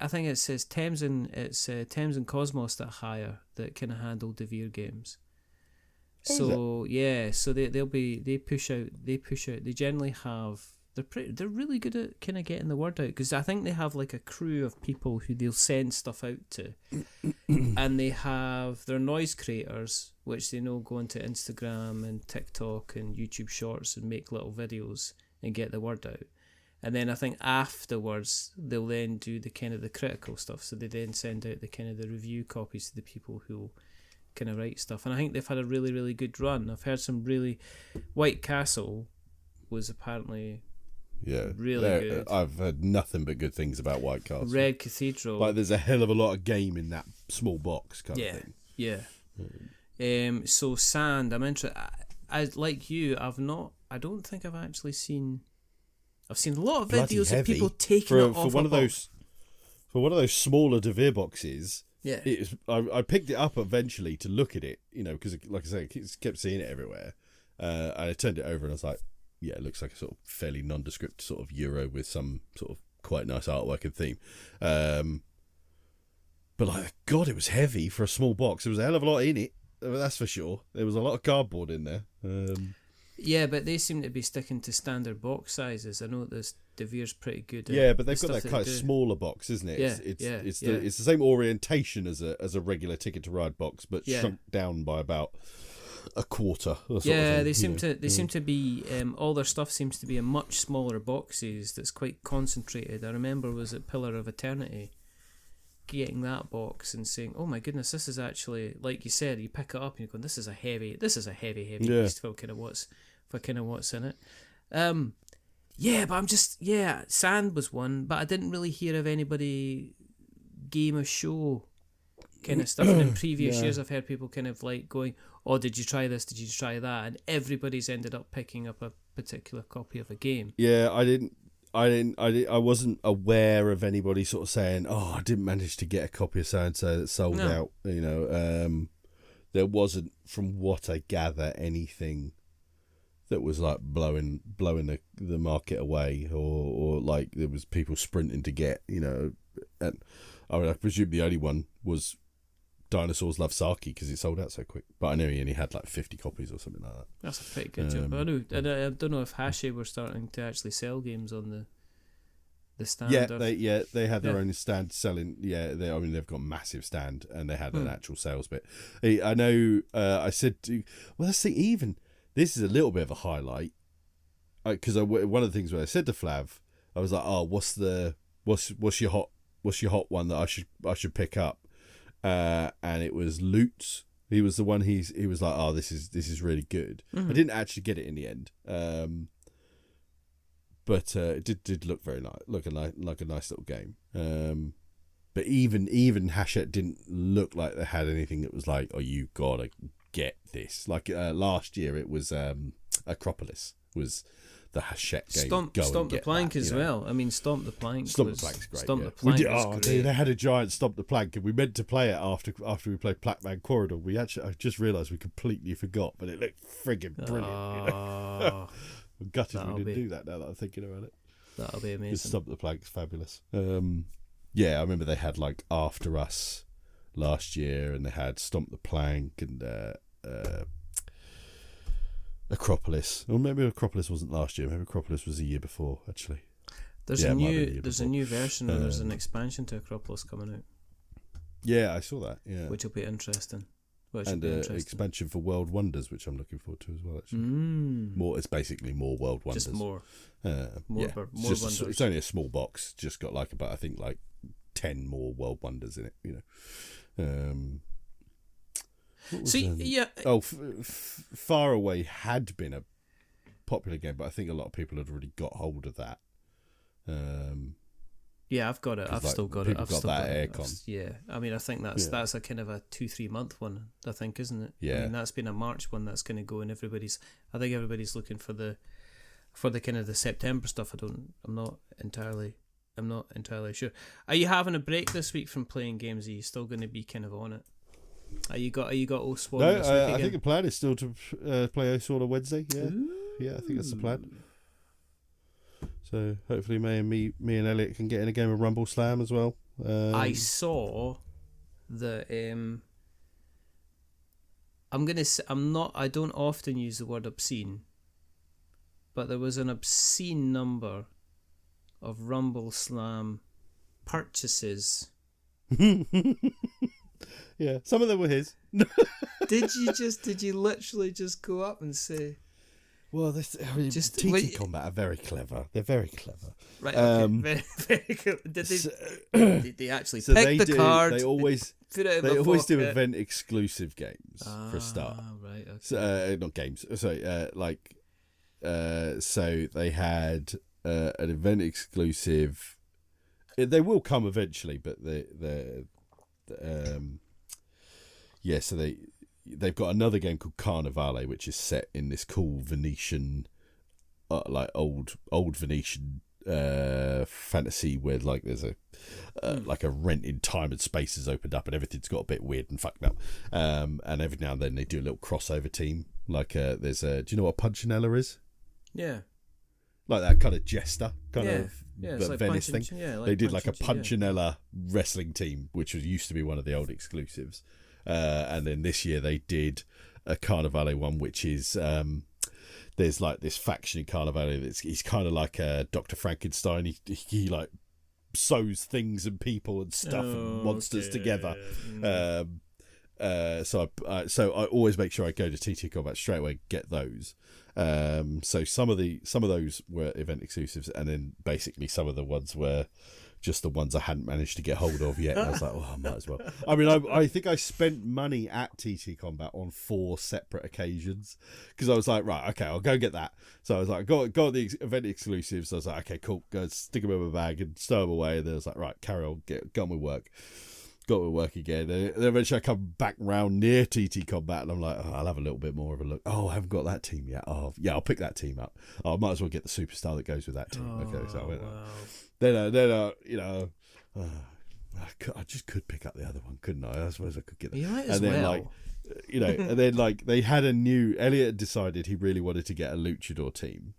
Speaker 2: think it says Thames and Cosmos that hire that kind of handle DeVere games. So they push out. They generally have. They're really good at kind of getting the word out, because I think they have like a crew of people who they'll send stuff out to, and they have their noise creators, which they know go into Instagram and TikTok and YouTube Shorts and make little videos and get the word out. And then I think afterwards they'll then do the kind of the critical stuff. So they then send out the kind of the review copies to the people who kind of write stuff. And I think they've had a really, really good run. I've heard some really... White Castle was apparently... really good.
Speaker 3: I've heard nothing but good things about White Castle.
Speaker 2: Red Cathedral.
Speaker 3: Like there's a hell of a lot of game in that small box kind of thing.
Speaker 2: Yeah. So Sand, I'm interested. I like you. I don't think I've actually seen. I've seen a lot of videos of people taking it off
Speaker 3: one of those. For one of those smaller DeVere boxes.
Speaker 2: Yeah.
Speaker 3: I picked it up eventually to look at it, because like I say, I kept seeing it everywhere. And I turned it over and I was like, yeah, it looks like a sort of fairly nondescript sort of Euro with some sort of quite nice artwork and theme. But like, God, it was heavy for a small box. There was a hell of a lot in it, that's for sure. There was a lot of cardboard in there.
Speaker 2: Yeah, but they seem to be sticking to standard box sizes. I know this DeVere's pretty good.
Speaker 3: Yeah, but they've got that kind of smaller box, isn't it? It's the same orientation as a regular Ticket to Ride box, but shrunk down by about a quarter.
Speaker 2: They seem to be all their stuff seems to be in much smaller boxes that's quite concentrated. I remember was at Pillar of Eternity getting that box and saying, oh my goodness, this is actually, like you said, you pick it up and you're going, this is a heavy beast for kind of what's in it. But I'm just Sand was one, but I didn't really hear of anybody game of show kind of stuff. And in previous years I've heard people kind of like going, oh, did you try this, did you try that, and everybody's ended up picking up a particular copy of a game. I wasn't aware of anybody sort of saying, oh, I didn't manage to get a copy of so-and-so that sold out. There wasn't, from what I gather, anything that was like blowing the market away, or like there was people sprinting to get, and I presume the only one was Dinosaurs Love Saki because it sold out so quick. But I know he only had like 50 copies or something like that. That's a pretty good job. I don't know if Hashi were starting to actually sell games on the stand.
Speaker 3: They had their own stand selling. They've got a massive stand and they had an actual sales bit. I know. I said, let's see. Even this is a little bit of a highlight because one of the things when I said to Flav, I was like, oh, what's your hot one that I should pick up? And it was Lutz. He was the one. He was like, oh, this is really good. I didn't actually get it in the end, but it did look very nice, like a nice little game. But even Hachette didn't look like they had anything that was like, oh, you gotta get this. Like last year, it was Acropolis was the Hachette game.
Speaker 2: Stomp the Plank as well. I mean, Stomp the Plank.
Speaker 3: Stomp the Plank's great.
Speaker 2: Stomp the Plank was great.
Speaker 3: Dude, they had a giant Stomp the Plank, and we meant to play it after we played Blackman Corridor. I just realised we completely forgot, but it looked friggin' brilliant. I'm gutted we didn't do that. Now that I'm thinking about it,
Speaker 2: that'll be amazing.
Speaker 3: Stomp the Plank's fabulous. I remember they had like After Us last year, and they had Stomp the Plank and Acropolis. Or maybe Acropolis wasn't last year. Maybe Acropolis was the year before, actually.
Speaker 2: There's a new version and there's an expansion to Acropolis coming out.
Speaker 3: Yeah, I saw that. Yeah,
Speaker 2: which will be interesting. Well,
Speaker 3: and expansion for World Wonders, which I'm looking forward to as well. Actually, it's basically more World Wonders.
Speaker 2: Just more
Speaker 3: Wonders. It's only a small box. Just got like 10 more World Wonders in it. Far Away had been a popular game, but I think a lot of people had already got hold of that.
Speaker 2: I've got it. I've still got it.
Speaker 3: I've got that Aircon.
Speaker 2: I mean, I think that's a kind of a 2-3 month one, I think, isn't it?
Speaker 3: Yeah.
Speaker 2: I mean, that's been a March one that's going to go, and I think everybody's looking for the kind of the September stuff. I'm not entirely sure. Are you having a break this week from playing games? Are you still going to be kind of on it? Are you got Oswan?
Speaker 3: No, I think the plan is still to play Oswan on Wednesday. Yeah.
Speaker 2: Ooh.
Speaker 3: Yeah, I think that's the plan. So hopefully me and Elliot can get in a game of Rumble Slam as well.
Speaker 2: I saw the I don't often use the word obscene, but there was an obscene number of Rumble Slam purchases.
Speaker 3: Yeah, some of them were his.
Speaker 2: Did you literally just go up and say?
Speaker 3: Well, TT Combat are very clever. They're very clever.
Speaker 2: Right. Okay. Very, very cool. Did they actually pick the card?
Speaker 3: They always
Speaker 2: put it in
Speaker 3: they always do
Speaker 2: pocket?
Speaker 3: event exclusive games for a start.
Speaker 2: Right. Okay.
Speaker 3: So, not games. Sorry. So they had an event exclusive. They will come eventually, but so they've got another game called Carnivale, which is set in this cool Venetian, old Venetian fantasy where there's a like a rent in time and space has opened up and everything's got a bit weird and fucked up. And every now and then they do a little crossover team. There's do you know what Punchinella is?
Speaker 2: Yeah.
Speaker 3: Like that kind of jester of
Speaker 2: it's like
Speaker 3: Venice thing. They did like a Punchinella wrestling team, which used to be one of the old exclusives. And then this year they did a Carnivale one, which is there's like this faction in Carnivale he's kind of like Dr. Frankenstein. He like sews things and people and stuff and monsters together. So I always make sure I go to TT Combat straight away and get those. So some of those were event exclusives, and then basically some of the ones were just the ones I hadn't managed to get hold of yet. And I was like, I might as well. I mean, I think I spent money at TT Combat on 4 separate occasions because I was like, right, okay, I'll go get that. So I was like, got the event exclusives. So I was like, okay, cool, go stick them in my bag and stow them away. And then I was like, right, carry on, get on with work. Got to work again. And then eventually I come back round near TT Combat and I'm like, I'll have a little bit more of a look. I haven't got that team yet. Yeah, I'll pick that team up. I might as well get the superstar that goes with that team. Okay, so I went. I just could pick up the other one, couldn't I? I suppose I could get that.
Speaker 2: You might
Speaker 3: as well. And then they had a new. Elliot had decided he really wanted to get a luchador team,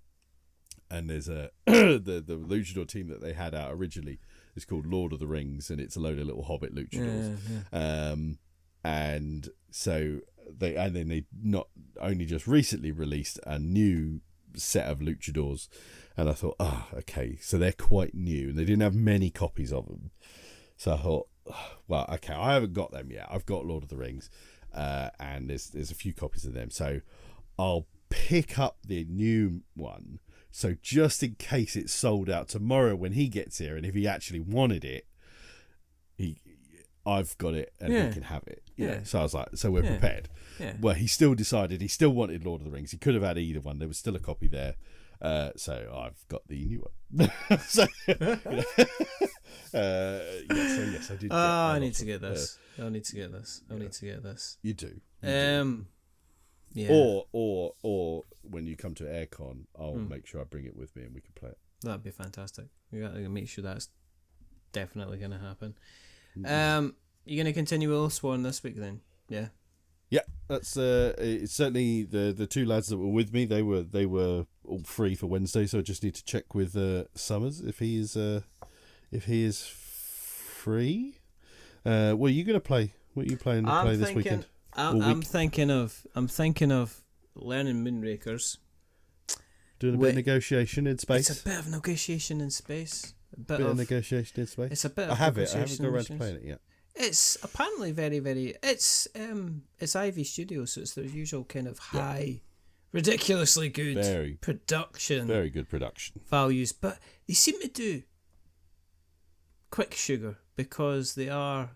Speaker 3: and there's the luchador team that they had out originally. It's called Lord of the Rings, and it's a load of little Hobbit luchadors. Yeah. And so they not only just recently released a new set of luchadors, and I thought, okay, so they're quite new, and they didn't have many copies of them. So I thought, well, okay, I haven't got them yet. I've got Lord of the Rings, and there's a few copies of them, so I'll pick up the new one. So just in case it's sold out tomorrow when he gets here, and if he actually wanted it, I've got it and he can have it. Yeah. So I was like, so we're prepared. Yeah. Well, he still decided he still wanted Lord of the Rings. He could have had either one. There was still a copy there. So I've got the new one. So yes, I did.
Speaker 2: I need to get this. I need to get this. I need to get this.
Speaker 3: You do.
Speaker 2: Yeah.
Speaker 3: Or when you come to Aircon, I'll make sure I bring it with me and we can play it.
Speaker 2: That'd be fantastic. We got to make sure that's definitely going to happen. You're going to continue with Swan this week then? Yeah.
Speaker 3: Yeah, that's it's certainly the 2 lads that were with me. They were all free for Wednesday, so I just need to check with Summers if he is free. What are you going to play? What are you planning to play this weekend?
Speaker 2: I'm thinking of learning Moonrakers.
Speaker 3: Doing a bit of negotiation in space.
Speaker 2: It's a bit of negotiation in space.
Speaker 3: A bit of negotiation in space.
Speaker 2: It's a bit.
Speaker 3: I haven't got around to playing it yet.
Speaker 2: It's apparently very. It's Ivy Studios, so it's their usual kind of high, ridiculously good
Speaker 3: very good production
Speaker 2: values. But they seem to do quick sugar because they're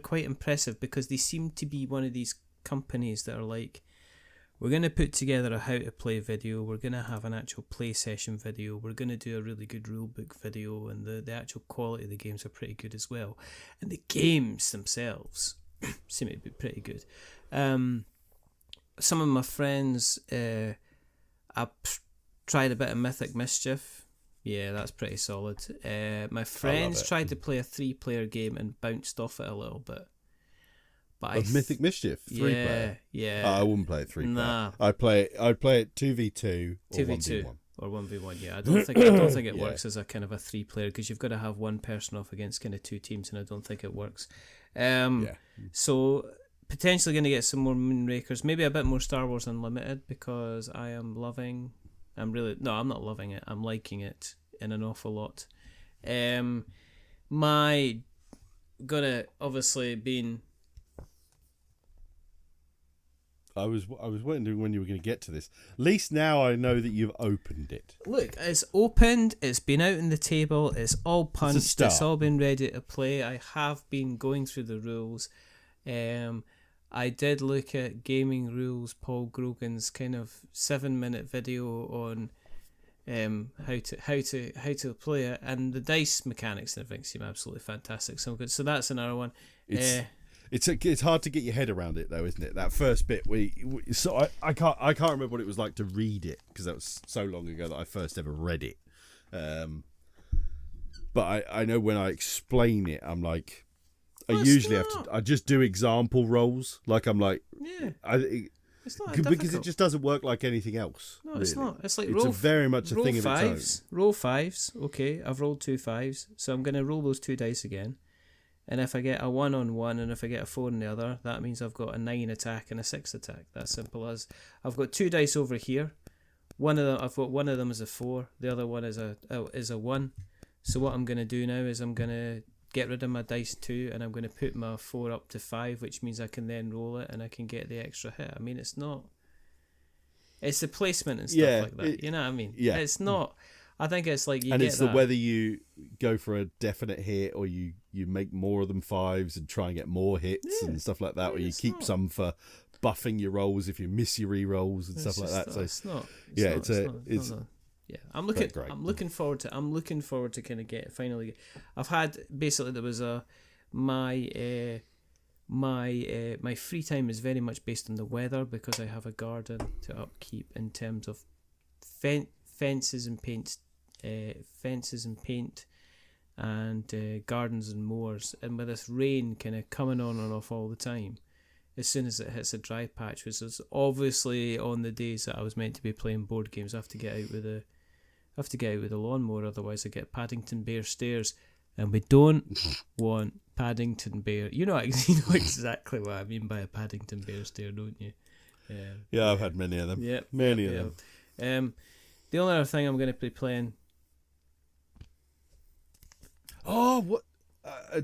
Speaker 2: quite impressive because they seem to be one of these companies that are like, we're going to put together a how to play video, we're going to have an actual play session video, we're going to do a really good rulebook video, and the actual quality of the games are pretty good as well. And the games themselves seem to be pretty good. Some of my friends, I tried a bit of Mythic Mischief. Yeah, that's pretty solid. My friends tried to play a 3-player game and bounced off it a little bit. But
Speaker 3: Mythic Mischief 3-player.
Speaker 2: Yeah.
Speaker 3: I wouldn't play it 3-player.
Speaker 2: Nah.
Speaker 3: I'd play it 2v2 or
Speaker 2: 2v2
Speaker 3: 1v1.
Speaker 2: or 1v1. Yeah, I don't think it works as a kind of a 3-player because you've got to have one person off against kind of 2 teams, and I don't think it works. So potentially going to get some more Moonrakers, maybe a bit more Star Wars Unlimited because I'm not loving it. I'm liking it in an awful lot. My gonna obviously been.
Speaker 3: I was wondering when you were going to get to this. At least now I know that you've opened it.
Speaker 2: Look, it's opened. It's been out on the table. It's all punched. It's all been ready to play. I have been going through the rules. I did look at Gaming Rules, Paul Grogan's kind of 7-minute video on how to play it, and the dice mechanics and everything seem absolutely fantastic. So good. So that's another one.
Speaker 3: It's hard to get your head around it though, isn't it? That first bit I can't remember what it was like to read it because that was so long ago that I first ever read it. But I know when I explain it, I'm like, I just do example rolls. Like I'm like, it's not because it just doesn't work like anything else.
Speaker 2: No, it's not. It's like
Speaker 3: very much a thing of its own.
Speaker 2: Roll 5s. Okay, I've rolled 2 5s, so I'm going to roll those 2 dice again. And if I get a 1 on one and if I get a 4 on the other, that means I've got a 9 attack and a 6 attack. That's simple as. I've got 2 dice over here. I've got one of them as a 4. The other one is a 1. So what I'm going to do now is I'm going to get rid of my dice 2 and I'm going to put my 4 up to 5, which means I can then roll it and I can get the extra hit. I mean, it's not. It's the placement and stuff like that. You know what I mean?
Speaker 3: Yeah.
Speaker 2: It's not. I think it's like
Speaker 3: whether you go for a definite hit or you make more of them 5s and try and get more hits and stuff like that, or you keep some for buffing your rolls if you miss your re-rolls and stuff like that. So
Speaker 2: it's not. I'm looking forward to kind of get finally. I've had basically there was my free time is very much based on the weather because I have a garden to upkeep in terms of fences and paint and gardens and moors, and with this rain kind of coming on and off all the time, as soon as it hits a dry patch, which is obviously on the days that I was meant to be playing board games, I have to get out with a lawnmower, otherwise I get Paddington Bear stares, and we don't want Paddington Bear. You know exactly what I mean by a Paddington Bear stare, don't you?
Speaker 3: Yeah, I've had many of them.
Speaker 2: Yeah,
Speaker 3: many of them.
Speaker 2: The only other thing I'm going to be playing.
Speaker 3: Oh, what?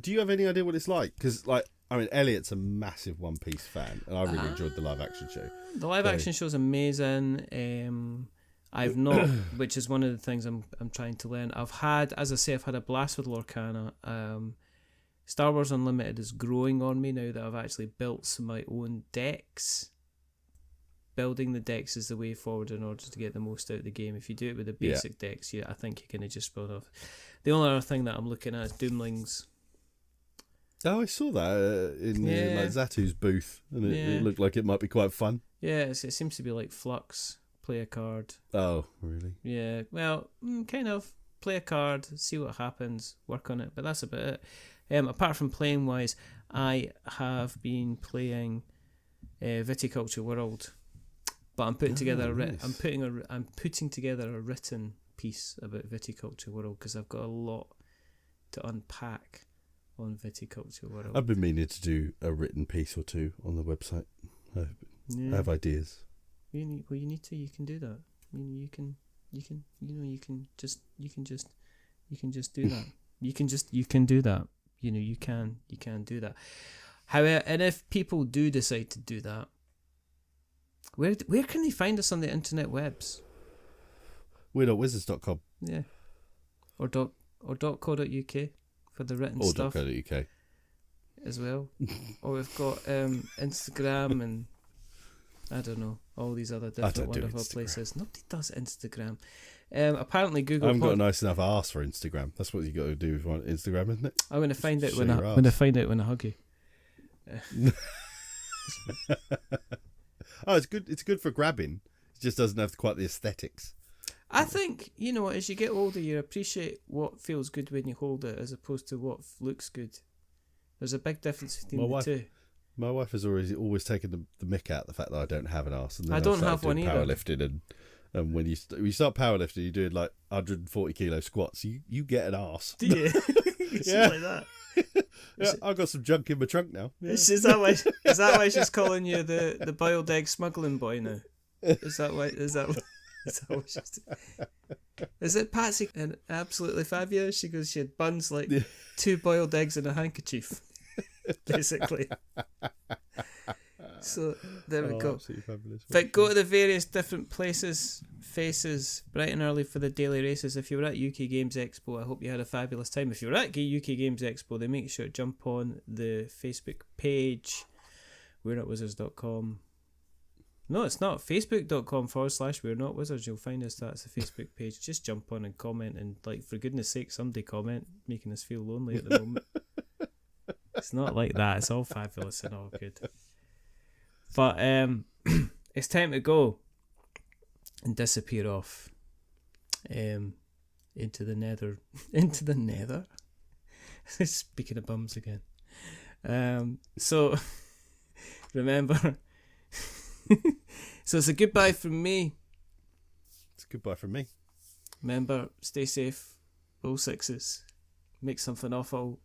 Speaker 3: Do you have any idea what it's like? Because, Elliot's a massive One Piece fan, and I really enjoyed the live action show.
Speaker 2: The live action show is amazing. I've not, which is one of the things I'm trying to learn. I've had a blast with Lorcana. Star Wars Unlimited is growing on me now that I've actually built my own decks. Building the decks is the way forward in order to get the most out of the game. If you do it with the basic decks, I think you're going to just build off. The only other thing that I'm looking at is Doomlings.
Speaker 3: Oh, I saw that in Zatu's booth, and it looked like it might be quite fun.
Speaker 2: Yeah, it seems to be like Flux. Play a card.
Speaker 3: Oh, really?
Speaker 2: Yeah, well, kind of. Play a card, see what happens, work on it, but that's about it. Apart from playing wise, I have been playing Viticulture World. But I'm putting together I'm putting together a written piece about Viticulture World because I've got a lot to unpack on Viticulture World.
Speaker 3: I've been meaning to do a written piece or two on the website. I have ideas.
Speaker 2: You need to. You can do that. You can just do that. You can do that. you can do that. However, and if people do decide to do that, where can they find us on the internet webs?
Speaker 3: We're.wizards.com.
Speaker 2: Yeah, or .co.uk for the written stuff.
Speaker 3: Or .co.uk
Speaker 2: as well. Or we've got Instagram and I don't know, all these other different wonderful places. Nobody does Instagram. Apparently Google.
Speaker 3: I haven't got a nice enough arse for Instagram. That's what you got to do with Instagram, isn't it?
Speaker 2: I'm going to find out when I hug you.
Speaker 3: Oh, it's good. It's good for grabbing. It just doesn't have quite the aesthetics.
Speaker 2: I think, as you get older, you appreciate what feels good when you hold it as opposed to what looks good. There's a big difference between the two.
Speaker 3: My wife has always taken the mick out the fact that I don't have an arse. And then
Speaker 2: I don't have one either.
Speaker 3: Powerlifting and when you start powerlifting, you're doing like 140 kilo squats. You get an arse.
Speaker 2: Do you?
Speaker 3: Yeah,
Speaker 2: like that.
Speaker 3: Yeah, I've got some junk in my trunk now. Yeah.
Speaker 2: Is that why she's calling you the boiled egg smuggling boy now? Is that what she's doing? Is it Patsy and absolutely fabulous? She goes, she had buns like 2 boiled eggs in a handkerchief, basically. So there we go.
Speaker 3: Fabulous.
Speaker 2: But go to the various different faces bright and early for the daily races. If you were at UK Games Expo, I hope you had a fabulous time. If you were at UK Games Expo, then make sure to jump on the Facebook page, we'renotwizards.com. No, it's not. Facebook.com/We're Not Wizards. You'll find us. That's the Facebook page. Just jump on and comment. And, for goodness sake, somebody comment, making us feel lonely at the moment. It's not like that. It's all fabulous and all good. But it's time to go and disappear off into the nether. Into the nether? Speaking of bums again. So, remember... So it's a goodbye from me.
Speaker 3: It's a goodbye from me.
Speaker 2: Remember, stay safe, roll 6s, make something awful,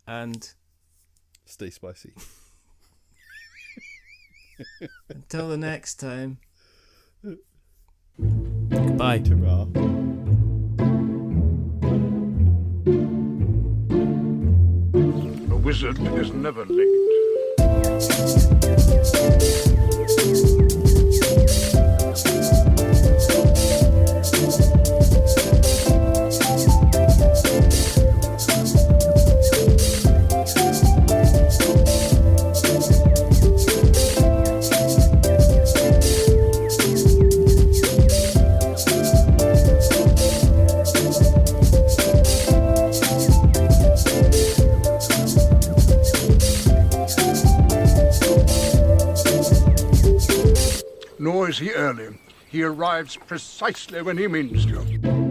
Speaker 2: and
Speaker 3: stay spicy.
Speaker 2: Until the next time. Goodbye.
Speaker 3: Ta-ra.
Speaker 4: A wizard is never late. Nor is he early. He arrives precisely when he means to.